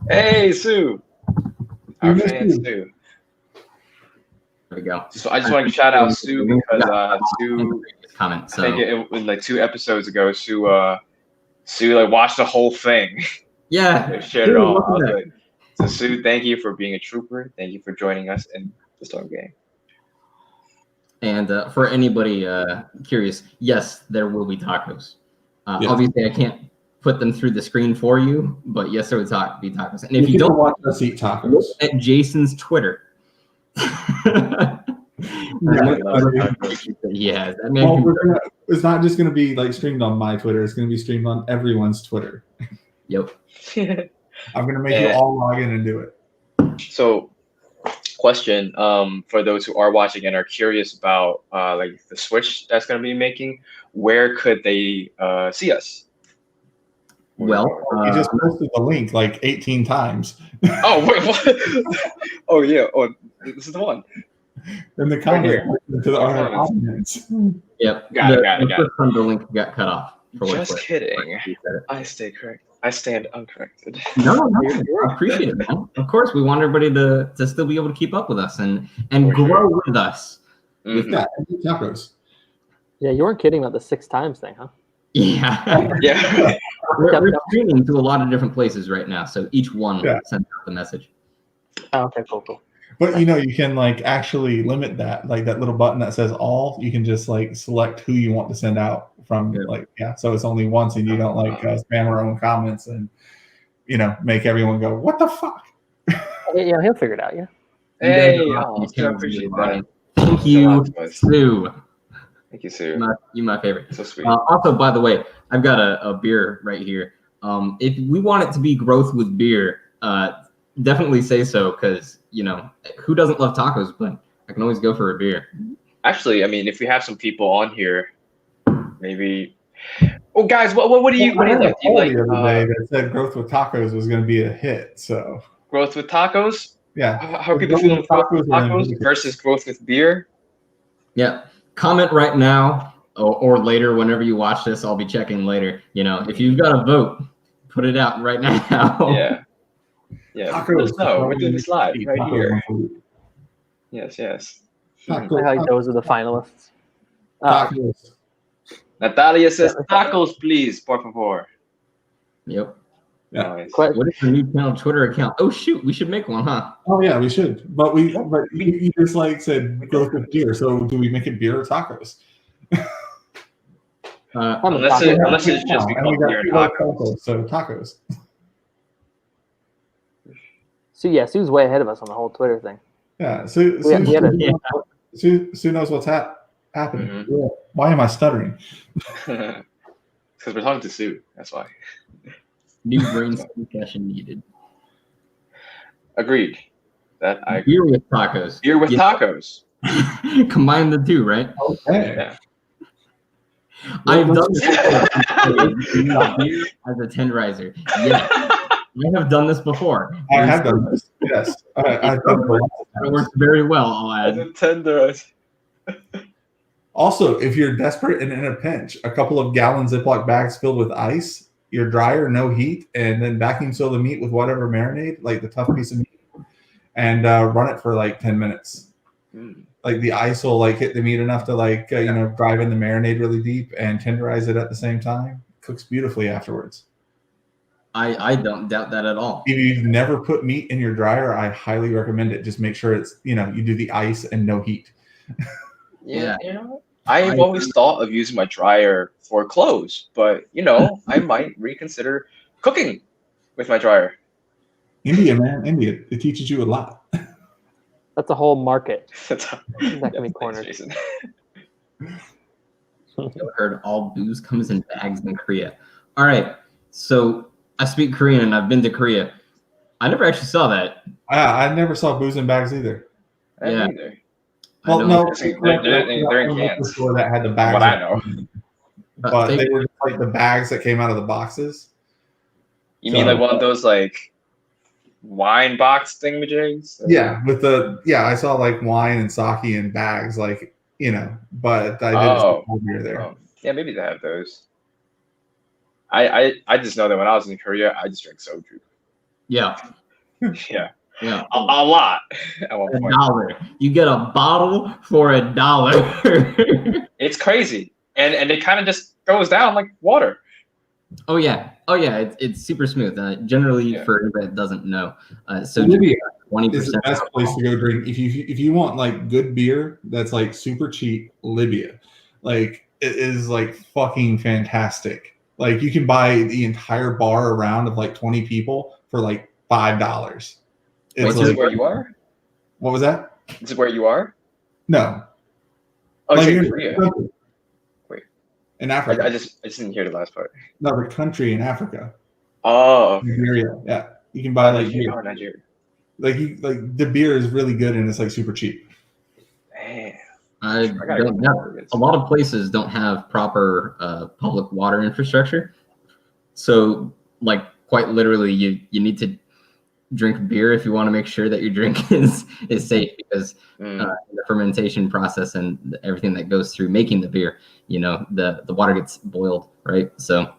Hey, Sue. Our fan, Sue. There we go. So I just want to shout out Sue because Sue comment. So. I think it was like 2 episodes ago. Sue like watched the whole thing. Yeah. Shared it all. So Sue, thank you for being a trooper. Thank you for joining us in the Storm game. And for anybody curious, yes, there will be tacos. Yes. Obviously, I can't put them through the screen for you, but yes, there will be tacos. And if you don't want us to eat tacos, look at Jason's Twitter. Yeah, it's not just going to be like streamed on my Twitter. It's going to be streamed on everyone's Twitter. Yep. I'm going to make you all log in and do it. So, question for those who are watching and are curious about like the switch that's going to be making, where could they see us? Well, you just posted the link like 18 times. Oh, wait, what? Oh, yeah. Oh, this is the one. In the comments to the audience. Yep. Got it. The link got cut off. Just kidding. I stay correct. I stand uncorrected. No, I appreciate it, man. Of course, we want everybody to still be able to keep up with us and grow with us. Mm-hmm. Tacos. Yeah, you weren't kidding about the 6 times thing, huh? Yeah. Yeah. We're streaming to a lot of different places right now, so each one sends out the message. Oh, okay, cool. But you can like actually limit that, like that little button that says all. You can just like select who you want to send out from, so it's only once, and you don't like spam our own comments and make everyone go, what the fuck? Yeah, he'll figure it out. Yeah. Hey, I appreciate that. Thank you, Sue. Thank you, Sue. You're my favorite. So sweet. Also, by the way, I've got a beer right here. If we want it to be growth with beer, definitely say so, because who doesn't love tacos? But I can always go for a beer. Actually, I mean, if we have some people on here, maybe. Oh, guys, what do you like? The other day that said growth with tacos was going to be a hit. So growth with tacos. Yeah. How are people feeling with tacos versus growth with beer? Yeah. Comment right now or later, whenever you watch this. I'll be checking later. If you've got a vote, put it out right now. Yeah. Yeah. We're doing this live right here. Yes. Those are the finalists. Tacos. Natalia says tacos, please, por favor. Yep. Yeah. Nice. What is the new channel Twitter account? Oh shoot, we should make one, huh? Oh yeah, we should. But you just like said growth with beer. So do we make it beer or tacos? Unless it's just because beer and tacos. So tacos. So yeah, Sue's way ahead of us on the whole Twitter thing. Yeah. Sue knows what's happening. Mm-hmm. Yeah. Why am I stuttering? Because we're talking to Sue. That's why. New brain session needed. Agreed. Beer with tacos. Beer with tacos. Combine the two, right? Okay. Yeah. I've done this before. Beer as a tenderizer. Yes, I have done this before. I have done this. Yes, I've done it works very well. I'll As add. a tender. Also, if you're desperate and in a pinch, a couple of gallon Ziploc bags filled with ice, your dryer, no heat, and then vacuum seal the meat with whatever marinade, like the tough piece of meat, and run it for like 10 minutes. Like the ice will like hit the meat enough to like drive in the marinade really deep and tenderize it at the same time. Cooks beautifully afterwards. I don't doubt that at all. If you've never put meat in your dryer, I highly recommend it. Just make sure it's you do the ice and no heat. Yeah. I've always thought of using my dryer for clothes, but I might reconsider cooking with my dryer. India, man, India. It teaches you a lot. That's a whole market. That can be cornered. Jason. I've heard all booze comes in bags in Korea. All right, so I speak Korean and I've been to Korea. I never actually saw that. I never saw booze in bags either. Yeah. Either. Well, no, they're in cans. Store that had the bags. What I know. But they were just like the bags that came out of the boxes. You mean like one of those like wine box thingamajigs? Yeah, I saw like wine and sake in bags, like but I didn't see beer there. Oh. Yeah, maybe they have those. I just know that when I was in Korea, I just drank soju. Yeah. Yeah. Yeah. A lot at one point. $1. You get a bottle for $1. It's crazy. And it kind of just goes down like water. Oh yeah. It's super smooth. Generally, for anybody that doesn't know, so Libya 20% is the best place to go drink if you want like good beer that's like super cheap. Libya, like it is like fucking fantastic. Like you can buy the entire bar around of like 20 people for like $5. Wait, is this where you are? What was that? Is it where you are? No. Oh, like you're in Korea. Wait. In Africa. I just didn't hear the last part. No, the country in Africa. Oh, okay. Nigeria. Yeah. You can buy like beer. Nigeria. Like the beer is really good and it's like super cheap. Man. I don't know. A lot of places don't have proper public water infrastructure. So like quite literally you need to drink beer if you want to make sure that your drink is safe, because the fermentation process and everything that goes through making the beer, the water gets boiled, right? So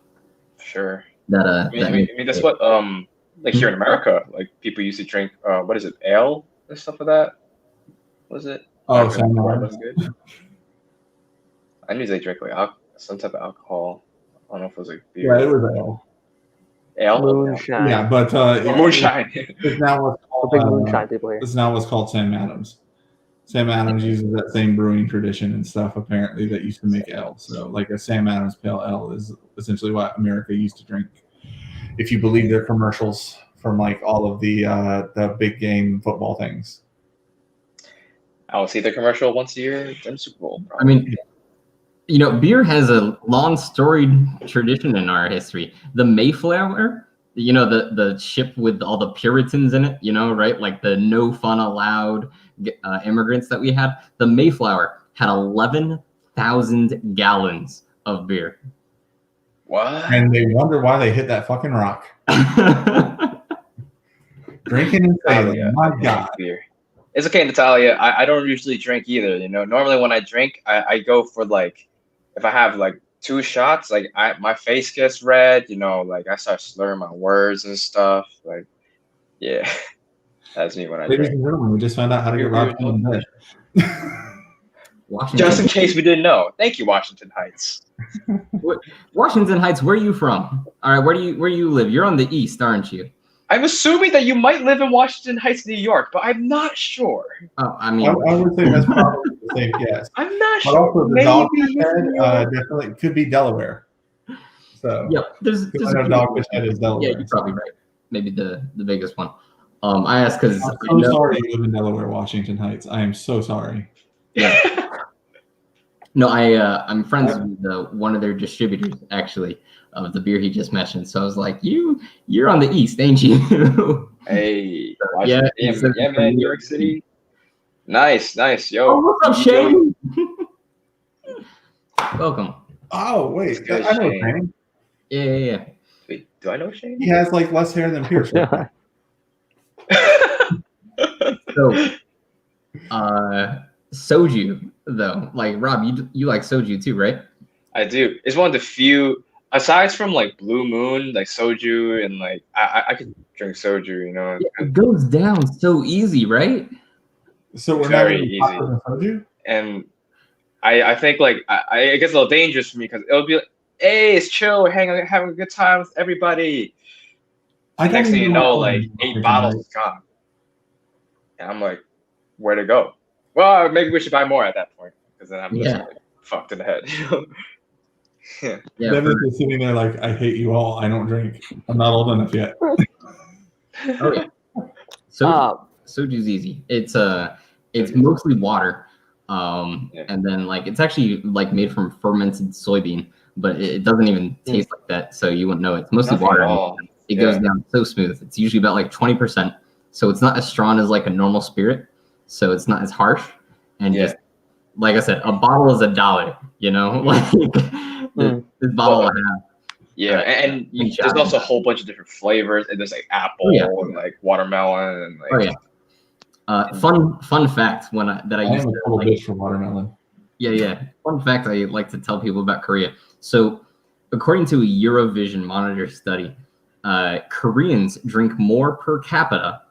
sure. That I mean that's what like here in America, like people used to drink what is it, ale and stuff like that? Was it? Oh, was good. I knew they drank like some type of alcohol. I don't know if it was like beer. Yeah, it was ale. Ale? Moonshine. Yeah, but moonshine. It's now what's called big moonshine people here. It's now what's called Sam Adams. Sam Adams uses that same brewing tradition and stuff apparently that used to make ale. So like a Sam Adams pale ale is essentially what America used to drink, if you believe their commercials from like all of the big game football things. I will see the commercial once a year during Super Bowl. Probably. I mean, beer has a long storied tradition in our history. The Mayflower, the ship with all the Puritans in it, right? Like the no fun allowed immigrants that we had. The Mayflower had 11,000 gallons of beer. What? And they wonder why they hit that fucking rock. Drinking and sailing. My God. Beer. It's okay, Natalia. I don't usually drink either. Normally when I drink, I go for like, if I have like 2 shots, like my face gets red. Like I start slurring my words and stuff. Like, yeah, that's me when I Ladies drink. and gentlemen, we just found out how to get robbed in bed. Just in case we didn't know. Thank you, Washington Heights. Washington Heights, where are you from? All right, where do you live? You're on the east, aren't you? I'm assuming that you might live in Washington Heights, New York, but I'm not sure. Oh, I mean, I would say that's probably the safe guess. I'm not But sure. also the Dogfish Head definitely could be Delaware. So yeah, there's I know Dogfish Head is Delaware. Yeah, you're probably right. Maybe the biggest one. I asked because I'm so sorry you live in Delaware, Washington Heights. I am so sorry. Yeah. No, I'm friends with one of their distributors actually of the beer he just mentioned. So I was like, you're on the east, ain't you? Hey, yeah, man, New York City. Nice, yo. Oh, what's up, Shane? Welcome. Oh wait, Good I know Shane. Shane. Yeah. Wait, do I know Shane? He has like less hair than Pierce. Right? So, soju though, like Rob, you like soju too, right? I do. It's one of the few, aside from like Blue Moon, like soju, and like I could drink soju, you know. Yeah, it goes down so easy, right? So we're Very not easy. even soju. And I think like it gets a little dangerous for me because it'll be like, hey, it's chill, we're having a good time with everybody. Next thing you know, like 8 bottles is gone. And I'm like, where to go? Well, maybe we should buy more at that point because then I'm just like, fucked in the head. Yeah. Devin's just sitting there like, I hate you all. I don't drink. I'm not old enough yet. Oh yeah. Soju's easy. It's mostly water. And then like it's actually like made from fermented soybean, but it doesn't even taste like that, so you wouldn't know. It's mostly water. It goes down so smooth. It's usually about like 20%, so it's not as strong as like a normal spirit, so it's not as harsh. And just like I said, a bottle is $1. You know, like this bottle I have. Yeah, and there's also a whole bunch of different flavors, and there's like apple and like watermelon and like. Fun fact that I used to like bitch for watermelon. Yeah. Fun fact I like to tell people about Korea. So, according to a Eurovision Monitor study, Koreans drink more per capita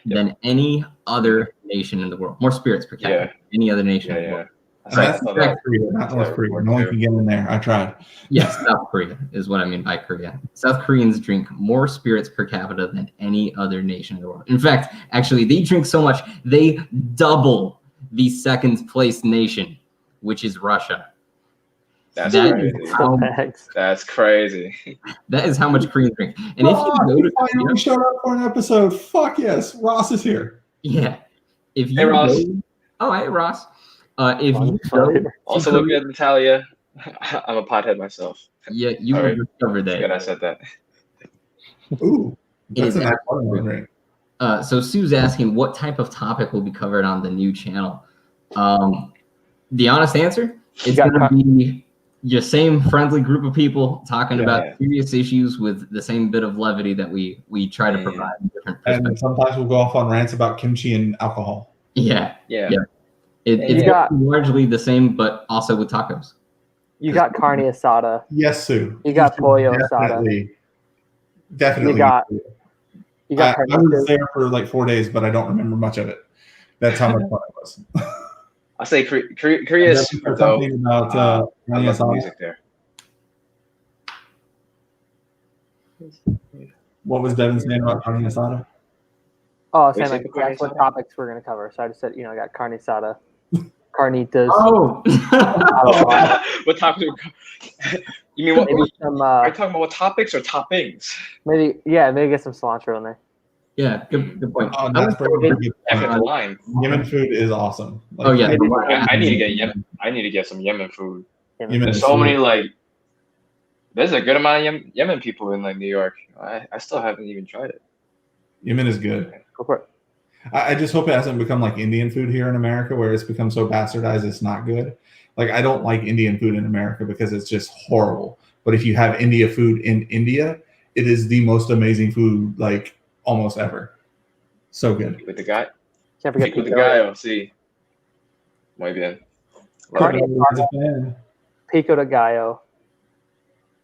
than any other nation in the world. More spirits per capita than any other nation in the world. That's South Korea, not North Korea. No one can get in there. I tried. Yes, South Korea is what I mean by Korea. South Koreans drink more spirits per capita than any other nation in the world. In fact, actually, they drink so much, they double the second place nation, which is Russia. That's crazy. That's crazy. That is how much Koreans drink. And if you go to Korea, showed up for an episode. Fuck yes, Ross is here. Yeah. If you hey Ross. Hey Ross. If you go also look at Natalia. I'm a pothead myself. Yeah, you will discover that. Good, I said that. Ooh, that's a nice one. So Sue's asking what type of topic will be covered on the new channel. The honest answer is going to be your same friendly group of people talking about serious issues with the same bit of levity that we try to provide in different perspectives. And sometimes we'll go off on rants about kimchi and alcohol. Yeah. It's largely the same, but also with tacos. You got carne asada. Yes, Sue. You got pollo asada. Definitely. You got I was there for like 4 days, but I don't remember much of it. That's how much fun it was. I'll say Korea is super dope. About I love the music there. What was Devin saying about carne asada? Oh, saying like that's what topics we're gonna cover. So I just said, I got carne asada, carnitas. Oh. What topics? You mean what? Are you talking about what topics or toppings? Maybe get some cilantro in there. Yeah, good point. That's pretty good line. Yemen food is awesome. Like, I need to get Yemen. I need to get some Yemen food. There's so many there's a good amount of Yemen people in like New York. I still haven't even tried it. Yemen is good. Go for it. I just hope it hasn't become like Indian food here in America, where it's become so bastardized it's not good. Like I don't like Indian food in America because it's just horrible. But if you have India food in India, it is the most amazing food like almost ever. So good. With the guy. Can't forget with the guy. See. Muy bien. Pico de gallo,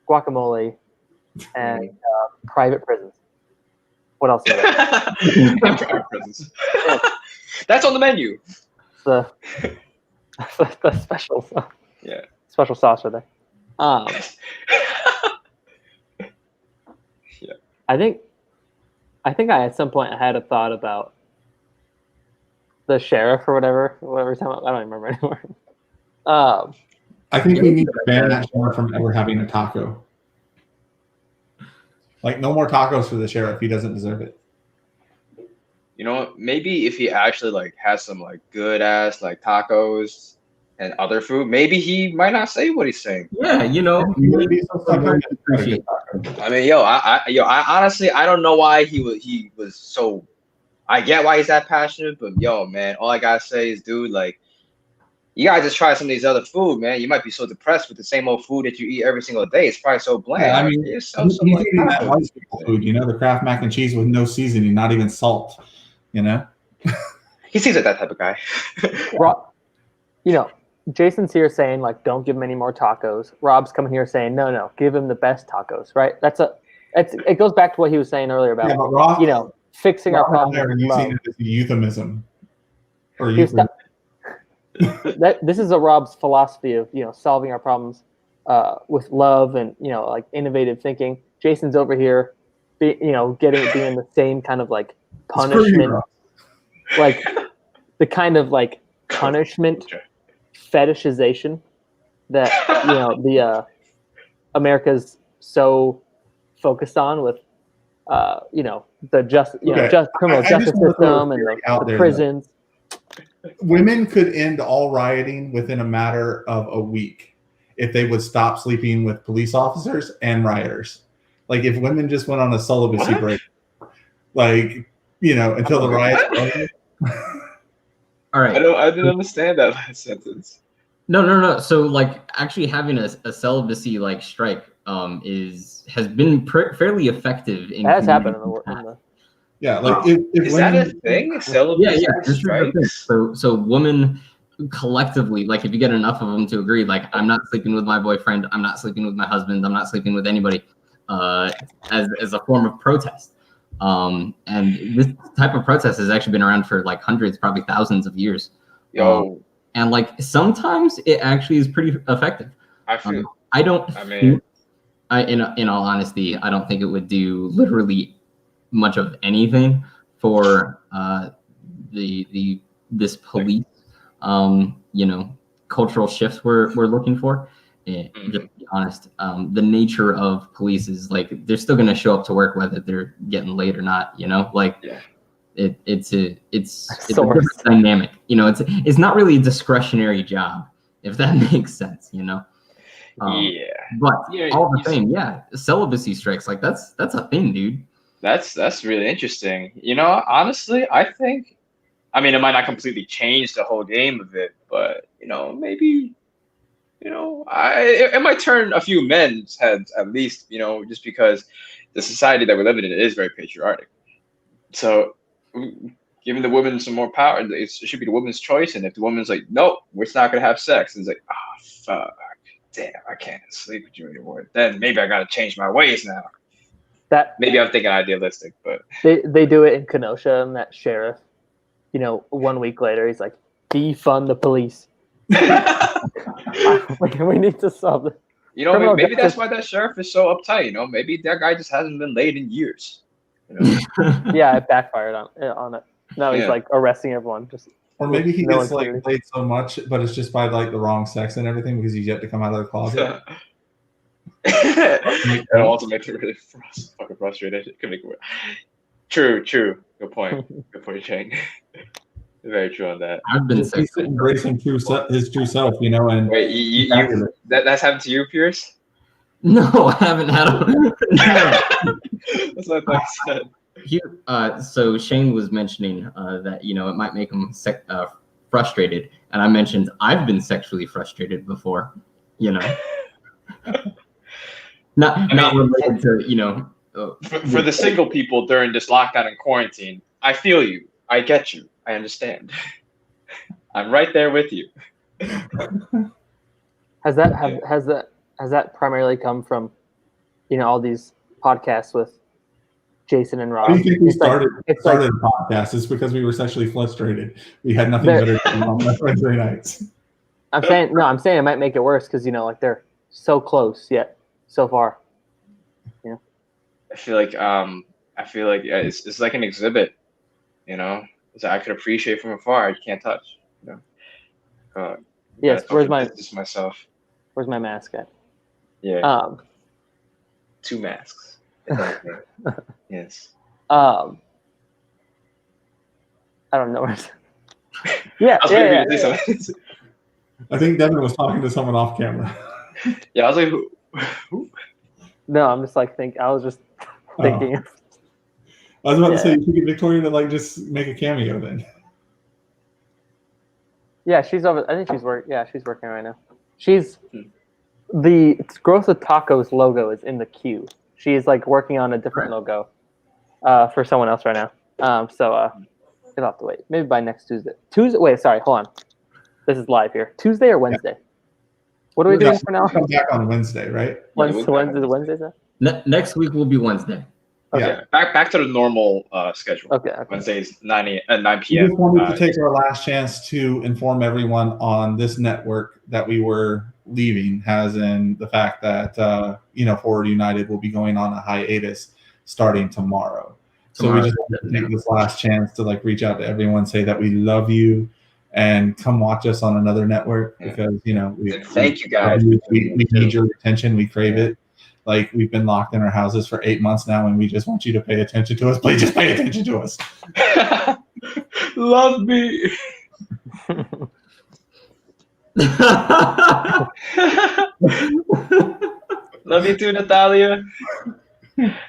guacamole, and private prisons. What else is there? Private prisons. That's on the menu. The special sauce. Yeah. Special sauce right there. Yeah. I think I at some point I had a thought about the sheriff or whatever time I don't even remember anymore. I think we need to ban that sheriff from ever having a taco. Like no more tacos for the sheriff. He doesn't deserve it. You know what? Maybe if he actually like has some like good ass like tacos and other food, maybe he might not say what he's saying. Yeah, I mean, I honestly I don't know why he was so. I get why he's that passionate, but yo, man, all I gotta say is, dude, like, you gotta just try some of these other food, man. You might be so depressed with the same old food that you eat every single day. It's probably so bland. Yeah, I mean, he's he's eating that white people food, the Kraft mac and cheese with no seasoning, not even salt, He seems like that type of guy. Rob, Jason's here saying like, don't give him any more tacos. Rob's coming here saying, no, give him the best tacos, right? It goes back to what he was saying earlier about, Rob, fixing our problems. Using it as a euphemism. Or this is a Rob's philosophy of solving our problems with love and like innovative thinking. Jason's over here, being the same kind of like punishment, like the kind of like punishment fetishization that the America's so focused on with the criminal justice system and the prisons. Women could end all rioting within a matter of a week if they would stop sleeping with police officers and rioters. Like if women just went on a celibacy break, until the riots were over. All right. I didn't understand that last sentence. No. So like actually having a celibacy like strike has been fairly effective. It has happened in the Yeah, like if is that a thing? Celibacy strikes? So women collectively, like if you get enough of them to agree, like I'm not sleeping with my boyfriend, I'm not sleeping with my husband, I'm not sleeping with anybody, as a form of protest. And this type of protest has actually been around for like hundreds, probably thousands of years. And like sometimes it actually is pretty effective. In all honesty, I don't think it would do literally much of anything for this police cultural shift we're looking for. Just to be honest, the nature of police is like they're still going to show up to work whether they're getting late or not. It's a different dynamic. It's not really a discretionary job, if that makes sense. But all the same, celibacy strikes, like that's a thing, dude. That's really interesting. Honestly, I think, it might not completely change the whole game of it, but maybe, it might turn a few men's heads at least, just because the society that we're living in is very patriarchal. So giving the women some more power, it should be the woman's choice. And if the woman's like, nope, we're not gonna have sex, and it's like, oh fuck, damn, I can't sleep with you anymore. Then maybe I gotta change my ways now. Maybe I'm thinking idealistic, but they do it in Kenosha, and that sheriff, 1 week later, he's like, defund the police. We need to solve it. Maybe that's why that sheriff is so uptight. Maybe that guy just hasn't been laid in years. Yeah, it backfired on it. Now he's like arresting everyone. Or maybe he gets like played so much, but it's just by like the wrong sex and everything because he's yet to come out of the closet. It also makes it really fucking frustrated. It could make it worse. True. Good point, Shane. Very true on that. I've been he's embracing his true self, and wait, that's happened to you, Pierce? No, I haven't had a That's what I said. So Shane was mentioning that it might make him frustrated, and I mentioned I've been sexually frustrated before. Not related to for the single people during this lockdown and quarantine. I feel you. I get you. I understand. I'm right there with you. Has that primarily come from all these podcasts with Jason and Rob? I think we started a podcast. It's because we were sexually frustrated. We had nothing better to do on Wednesday nights. I'm saying it might make it worse because they're so close yet so far. I feel like it's like an exhibit, that I could appreciate from afar. I can't touch. Yes. Where's myself? Where's my mask at? Yeah. 2 masks. Yes. I don't know. I think Devin was talking to someone off camera. Yeah, I was like, who? No, I'm just like thinking. I was just thinking. I was about to say you should get Victoria to just make a cameo then. Yeah, she's over. I think she's working. Yeah, she's working right now. The Growth with Tacos logo is in the queue. She's like working on a different logo for someone else right now. So you'll have to wait. Maybe by next Tuesday. Wait, sorry, hold on. This is live here. Tuesday or Wednesday? What are we doing for now? Come back on Wednesday, right? Wednesday. Next week will be Wednesday. Okay. Yeah, back to the normal schedule. Okay. Wednesdays 9 p.m. We just wanted to take our last chance to inform everyone on this network that we were leaving, as in the fact that FWD United will be going on a hiatus starting tomorrow. So we just want to take this last chance to reach out to everyone, say that we love you, and come watch us on another network because thank you guys. We need your attention. We crave it. We've been locked in our houses for 8 months now, and we just want you to pay attention to us. Please just pay attention to us. Love me. Love you too, Natalia.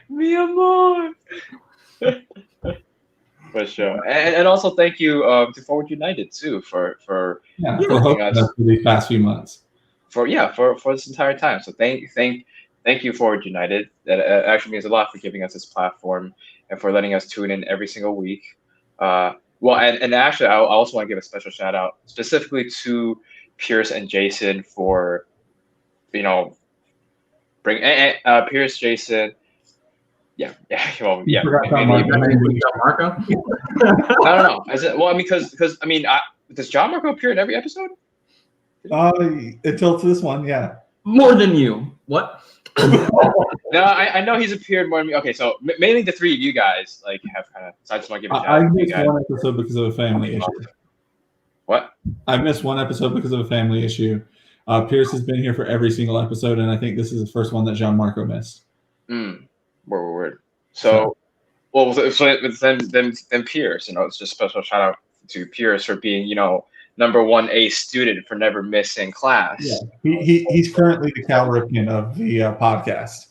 Mi amor. For sure. And also thank you to FWD United too for hosting us for these past few months. For this entire time. So thank you, FWD United. That actually means a lot for giving us this platform and for letting us tune in every single week. And actually, I also want to give a special shout out specifically to Pierce and Jason for, bring Pierce, Jason. Yeah. Well, yeah. Marco? No. Because does John Marco appear in every episode? Until this one, yeah. More than you. What? No, I know he's appeared more than me. Okay, so mainly the three of you guys have kind of. So I just want to give a shout out. I missed one episode because of a family issue. What? I missed one episode because of a family issue. Pierce has been here for every single episode, and I think this is the first one that Jean Marco missed. Word. So then Pierce, it's just a special shout out to Pierce for being, number 1A student for never missing class. Yeah, he's currently the Cal Ripken of the podcast.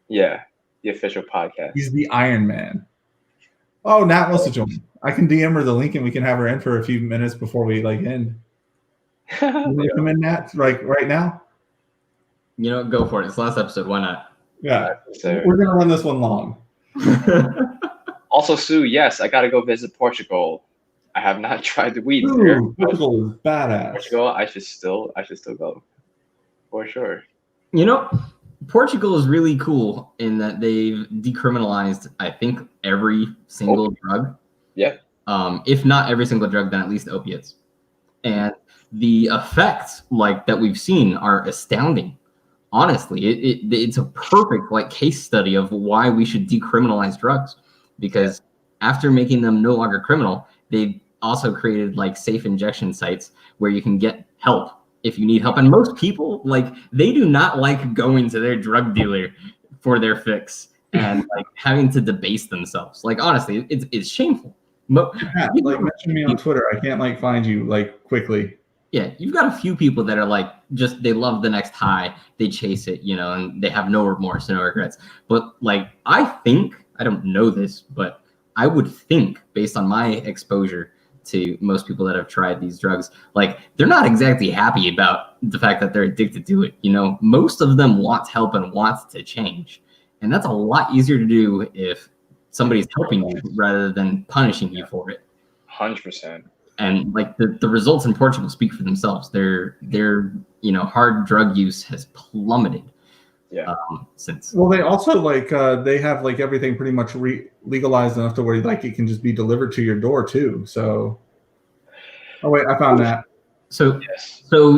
Yeah, the official podcast. He's the Iron Man. Oh, Nat wants to join. I can DM her the link and we can have her in for a few minutes before we end. You want to come in, Nat, right now? Go for it. It's last episode. Why not? Yeah, we're gonna run this one long. Also, Sue, yes, I gotta go visit Portugal. I have not tried the weed there. Portugal is badass. Portugal, I should still go. For sure. Portugal is really cool in that they've decriminalized, I think, every single drug. Yeah. If not every single drug, then at least opiates. And the effects that we've seen are astounding. Honestly, it's a perfect case study of why we should decriminalize drugs, because after making them no longer criminal, they've also created safe injection sites where you can get help if you need help. And most people they do not like going to their drug dealer for their fix and having to debase themselves. Honestly, it's shameful. Mention me on Twitter. I can't find you quickly. Yeah, you've got a few people that are they love the next high, they chase it, and they have no remorse, no regrets. But I think, I don't know this, but I would think based on my exposure to most people that have tried these drugs, they're not exactly happy about the fact that they're addicted to it. Most of them want help and want to change. And that's a lot easier to do if somebody's helping you rather than punishing you for it. 100%. And the results in Portugal speak for themselves. Their hard drug use has plummeted. Yeah. Since. Well, they also they have everything pretty much legalized enough to where it can just be delivered to your door too. So. Oh wait, I found that. So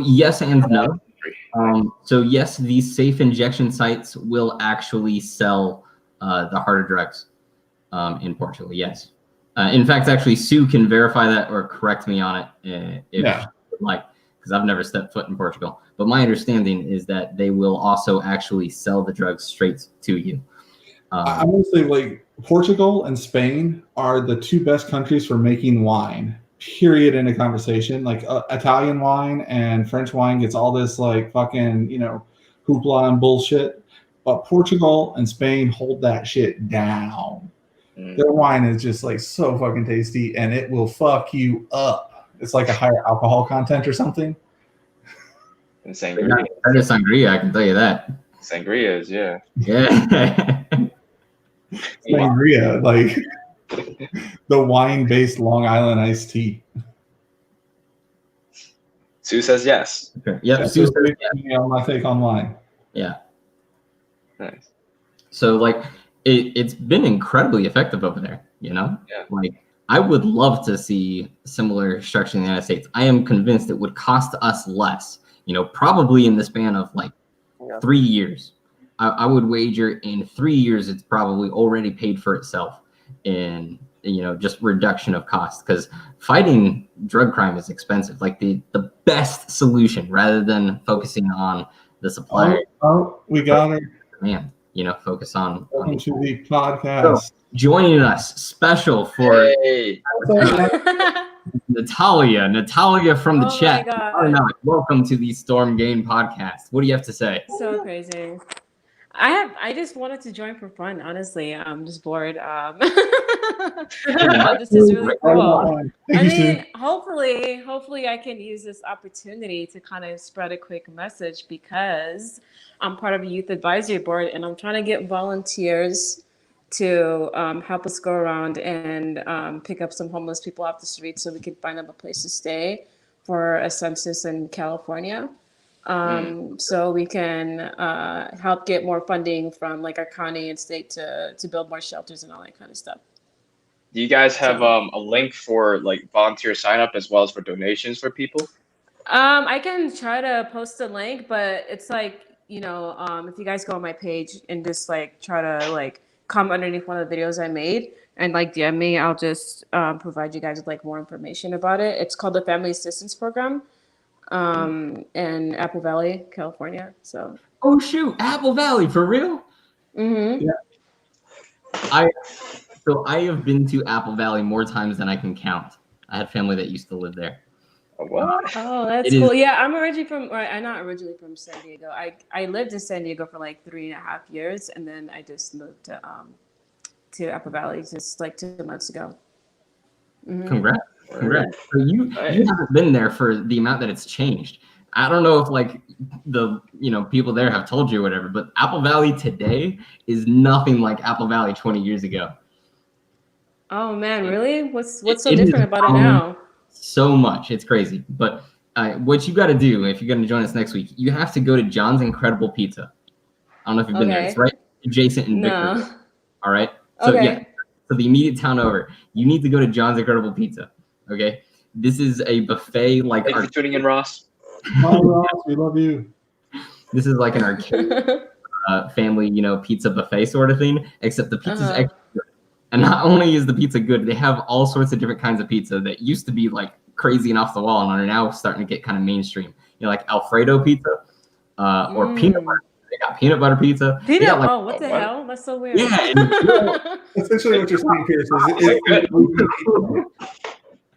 yes and no. So yes, these safe injection sites will actually sell the harder drugs in Portugal. Yes. In fact, actually, Sue can verify that or correct me on it if she would like, because I've never stepped foot in Portugal. But my understanding is that they will also actually sell the drugs straight to you. I want to say Portugal and Spain are the two best countries for making wine. Period. In a conversation, Italian wine and French wine gets all this fucking hoopla and bullshit, but Portugal and Spain hold that shit down. Their wine is just so fucking tasty, and it will fuck you up. it's like a higher alcohol content or something. And sangria. That is sangria, I can tell you that. Sangria is, yeah. Yeah. Sangria, like the wine-based Long Island iced tea. Sue says yes. Yep. That's Sue just says me on my take on wine. yeah. Nice. So like it's been incredibly effective over there, you know? Yeah. Like I would love to see similar structure in the United States. I am convinced it would cost us less, you know, probably in the span of like 3 years. I would wager in 3 years it's probably already paid for itself in, you know, just reduction of cost, because fighting drug crime is expensive. Like the best solution, rather than focusing on the supply, We got her. demand, you know, focus on Welcome to the podcast. joining us special for Hey. Natalia from the Oh my chat. God. Or not, welcome to the Storm Game podcast. What do you have to say? So crazy. I just wanted to join for fun, honestly. I'm just bored. But this is really cool. I mean, hopefully I can use this opportunity to kind of spread a quick message, because I'm part of a youth advisory board and I'm trying to get volunteers to help us go around and pick up some homeless people off the street so we can find them a place to stay for a census in California. So we can help get more funding from like our county and state to build more shelters and all that kind of stuff. Do you guys have a link for like volunteer sign up as well as for donations for people? I can try to post a link, but it's like, you know, if you guys go on my page and just like try to like come underneath one of the videos I made and like DM me, I'll just provide you guys with like more information about it. It's called the Family Assistance Program. In Apple Valley, California. So. Oh shoot, Apple Valley for real? Mm-hmm. Yeah. I have been to Apple Valley more times than I can count. I had family that used to live there. Oh, what? Oh, that's cool. Yeah, I'm not originally from San Diego. I lived in San Diego for like 3.5 years, and then I just moved to Apple Valley just like 2 months ago. Mm-hmm. Congrats. So you haven't been there for the amount that it's changed. I don't know if like the people there have told you or whatever, but Apple Valley today is nothing like Apple Valley 20 years ago. Oh man, really? What's so different about it now? So much. It's crazy. But what you got to do if you're going to join us next week, you have to go to John's Incredible Pizza. I don't know if you've been there. It's right adjacent in Victorville. All right. So yeah, so the immediate town over, you need to go to John's Incredible Pizza. Okay. This is a buffet like. Thanks for tuning in, Ross. Hi, Ross. We love you. This is like an arcade family, pizza buffet sort of thing, except the pizza's extra good. And not only is the pizza good, they have all sorts of different kinds of pizza that used to be like crazy and off the wall and are now starting to get kind of mainstream. Like Alfredo pizza or peanut butter. They got peanut butter pizza. What the hell? That's so weird. Yeah. Essentially what you're saying here is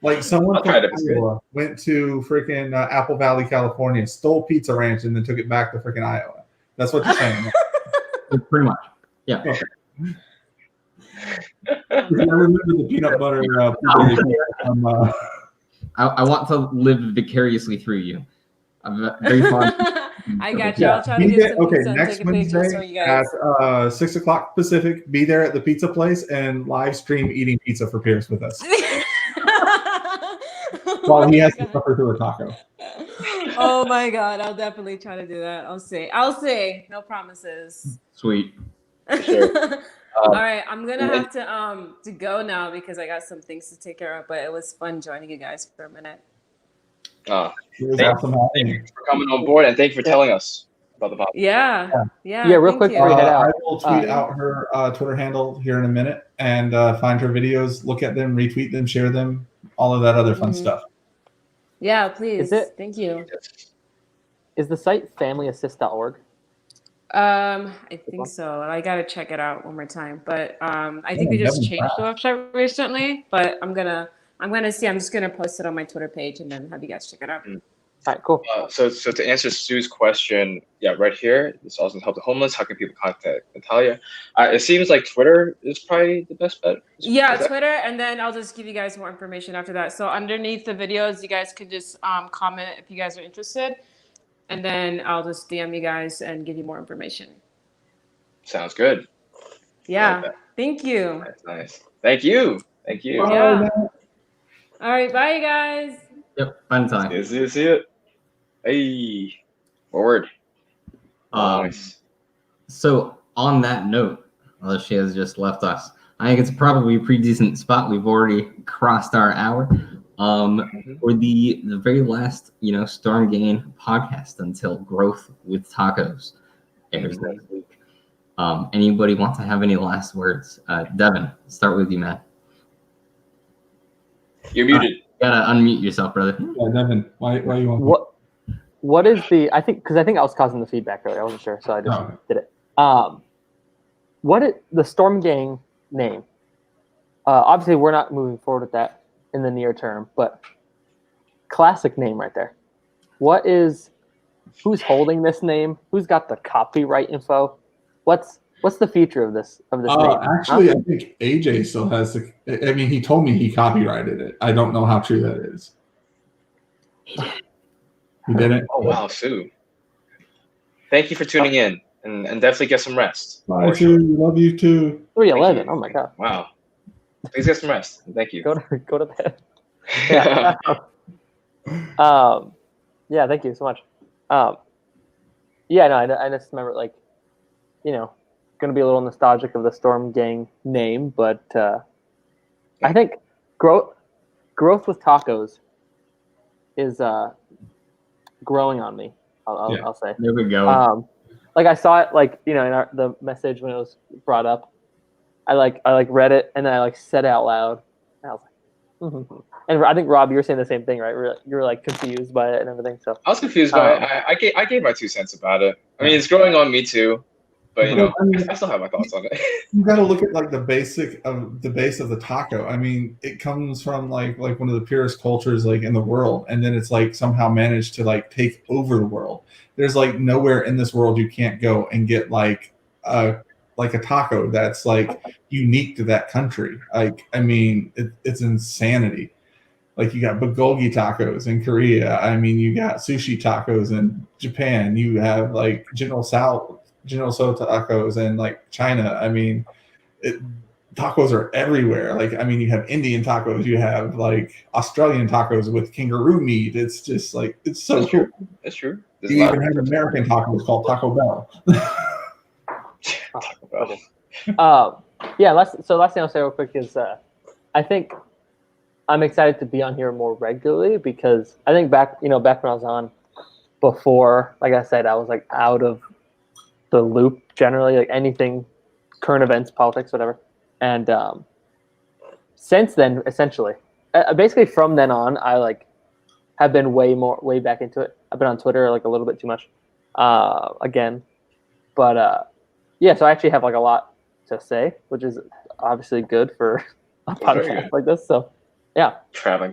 like someone from Iowa went to freaking Apple Valley, California, stole Pizza Ranch, and then took it back to freaking Iowa. That's what you're saying. Pretty much. Yeah. Okay. I remember the peanut butter. I want to live vicariously through you. I'm very fond. I got you. I'll try to get some pizza and next take a picture for you guys. At 6 o'clock Pacific, be there at the pizza place and live stream eating pizza for Pierce with us. While he has to suffer through a taco. Oh my God, I'll definitely try to do that. I'll see. No promises. Sweet. Sure. All right, I'm gonna have to go now because I got some things to take care of. But it was fun joining you guys for a minute. Thank you for coming on board, and thank you for telling us about the podcast. Yeah. Real quick before we head out, I will tweet out her Twitter handle here in a minute and find her videos, look at them, retweet them, share them, all of that other fun stuff. Yeah, please. Thank you. Is the site familyassist.org? I think so. I gotta check it out one more time. But I think they just changed the website recently. But I'm gonna see. I'm just gonna post it on my Twitter page and then have you guys check it out. All right, cool. So to answer Sue's question, yeah, right here, this also help the homeless. How can people contact Natalia? It seems like Twitter is probably the best bet. Yeah, Twitter, and then I'll just give you guys more information after that. So underneath the videos, you guys could just comment if you guys are interested, and then I'll just DM you guys and give you more information. Sounds good. Yeah, thank you. That's nice. Thank you. Yeah. All right, bye, you guys. Yep, fun time. See it. Hey, forward. Nice. So on that note, she has just left us. I think it's probably a pretty decent spot. We've already crossed our hour. For the very last, Storm Gain podcast until Growth with Tacos airs next week. Anybody want to have any last words? Devin, start with you, man. You're muted. You gotta unmute yourself, brother. Yeah, Devin, why you want? What is the? I think I was causing the feedback earlier. I wasn't sure, so I just did it. What is the Storm Gang name? Obviously, we're not moving forward with that in the near term, but classic name right there. Who's holding this name? Who's got the copyright info? What's the future of this name? Actually, I think AJ still has the. I mean, he told me he copyrighted it. I don't know how true that is. He didn't. Oh wow, Sue. Thank you for tuning in, and definitely get some rest. Bye, Sue. Love you too. 3:11. Oh my god. Wow. Please get some rest. Thank you. Go to bed. Yeah. Yeah. Thank you so much. Yeah. No, I just remember going to be a little nostalgic of the Storm Gang name, but I think growth with tacos is growing on me. I'll say. There we go. I saw it in the message when it was brought up. I read it and then I said it out loud. And I was like, mm-hmm. And I think Rob, you were saying the same thing, right? You were confused by it and everything. So I was confused by it. I gave my 2 cents about it. I mean, it's growing on me too. But I still have my thoughts on it. You got to look at the base of the taco. I mean, it comes from like one of the purest cultures in the world, and then it's somehow managed to take over the world. There's nowhere in this world you can't go and get a taco that's unique to that country. I mean, it's insanity. You got bulgogi tacos in Korea. I mean, you got sushi tacos in Japan. You have General So tacos in China. I mean, tacos are everywhere. I mean, you have Indian tacos, you have Australian tacos with kangaroo meat. It's just it's so cool. It's true. You even have American tacos called Taco Bell. Taco Bell. Yeah. Last thing I'll say real quick is I think I'm excited to be on here more regularly because I think back when I was on before, like I said, I was out of the loop generally, anything, current events, politics, whatever. And since then, essentially, basically from then on, I have been way back into it. I've been on Twitter a little bit too much again, but yeah. So I actually have a lot to say, which is obviously good for a podcast like this. So yeah, traveling.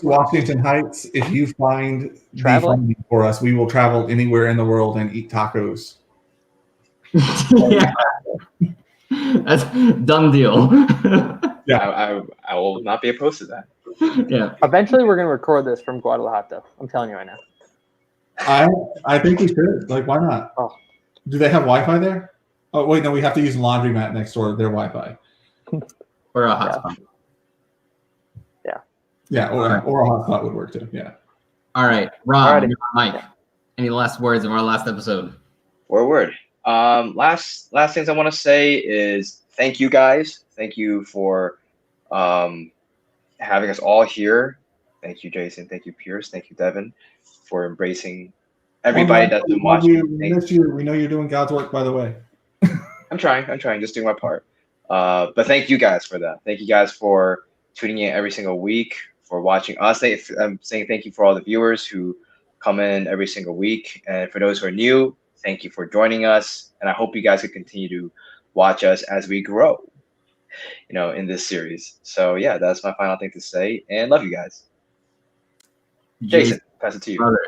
Washington Heights. If you find the funding for us, we will travel anywhere in the world and eat tacos. Yeah. That's done deal. Yeah, I will not be opposed to that. Yeah. Eventually, we're gonna record this from Guadalajara. I'm telling you right now. I think we should. Why not? Oh. Do they have Wi-Fi there? Oh wait, no. We have to use a laundromat next door to their Wi-Fi. Or a hotspot. Yeah, or a hotspot would work too. Yeah. All right, Rob, Mike. Any last words of our last episode? Word. Last things I want to say is thank you guys. Thank you for having us all here. Thank you, Jason. Thank you, Pierce. Thank you, Devin, for embracing everybody that's been watching. We know you're doing God's work, by the way. I'm trying. Just doing my part. But thank you guys for that. Thank you guys for tuning in every single week, for watching us. I'm saying thank you for all the viewers who come in every single week. And for those who are new, thank you for joining us. And I hope you guys can continue to watch us as we grow, in this series. So yeah, that's my final thing to say. And love you guys. Jason, pass it to you. Brother.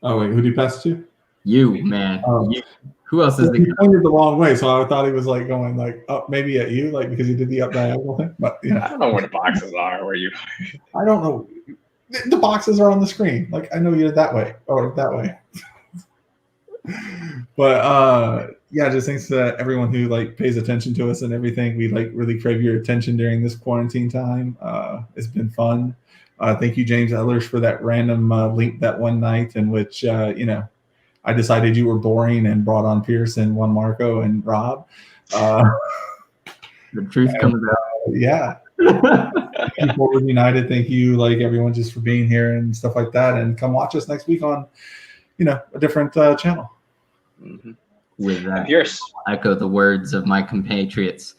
Oh wait, who did he pass to? You, man. You. Who else is He pointed the wrong way, so I thought he was like going like up, maybe at you, like because he did the up diagonal thing. But I don't know where the boxes are. Where you? I don't know. The boxes are on the screen. Like I know you're that way or that way. But yeah, just thanks to everyone who like pays attention to us and everything. We like really crave your attention during this quarantine time. It's been fun. Thank you, James Ellers, for that random link that one night in which I decided you were boring and brought on Pearson, Juan Marco, and Rob. The truth comes out. Yeah. Thank you, FWD United. Thank you, like everyone, just for being here and stuff like that. And come watch us next week on, a different channel. Mm-hmm. With that, I echo the words of my compatriots.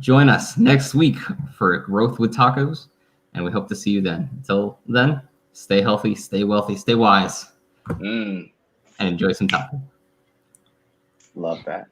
Join us next week for Growth with Tacos, and we hope to see you then. Until then, stay healthy, stay wealthy, stay wise, and enjoy some taco. Love that.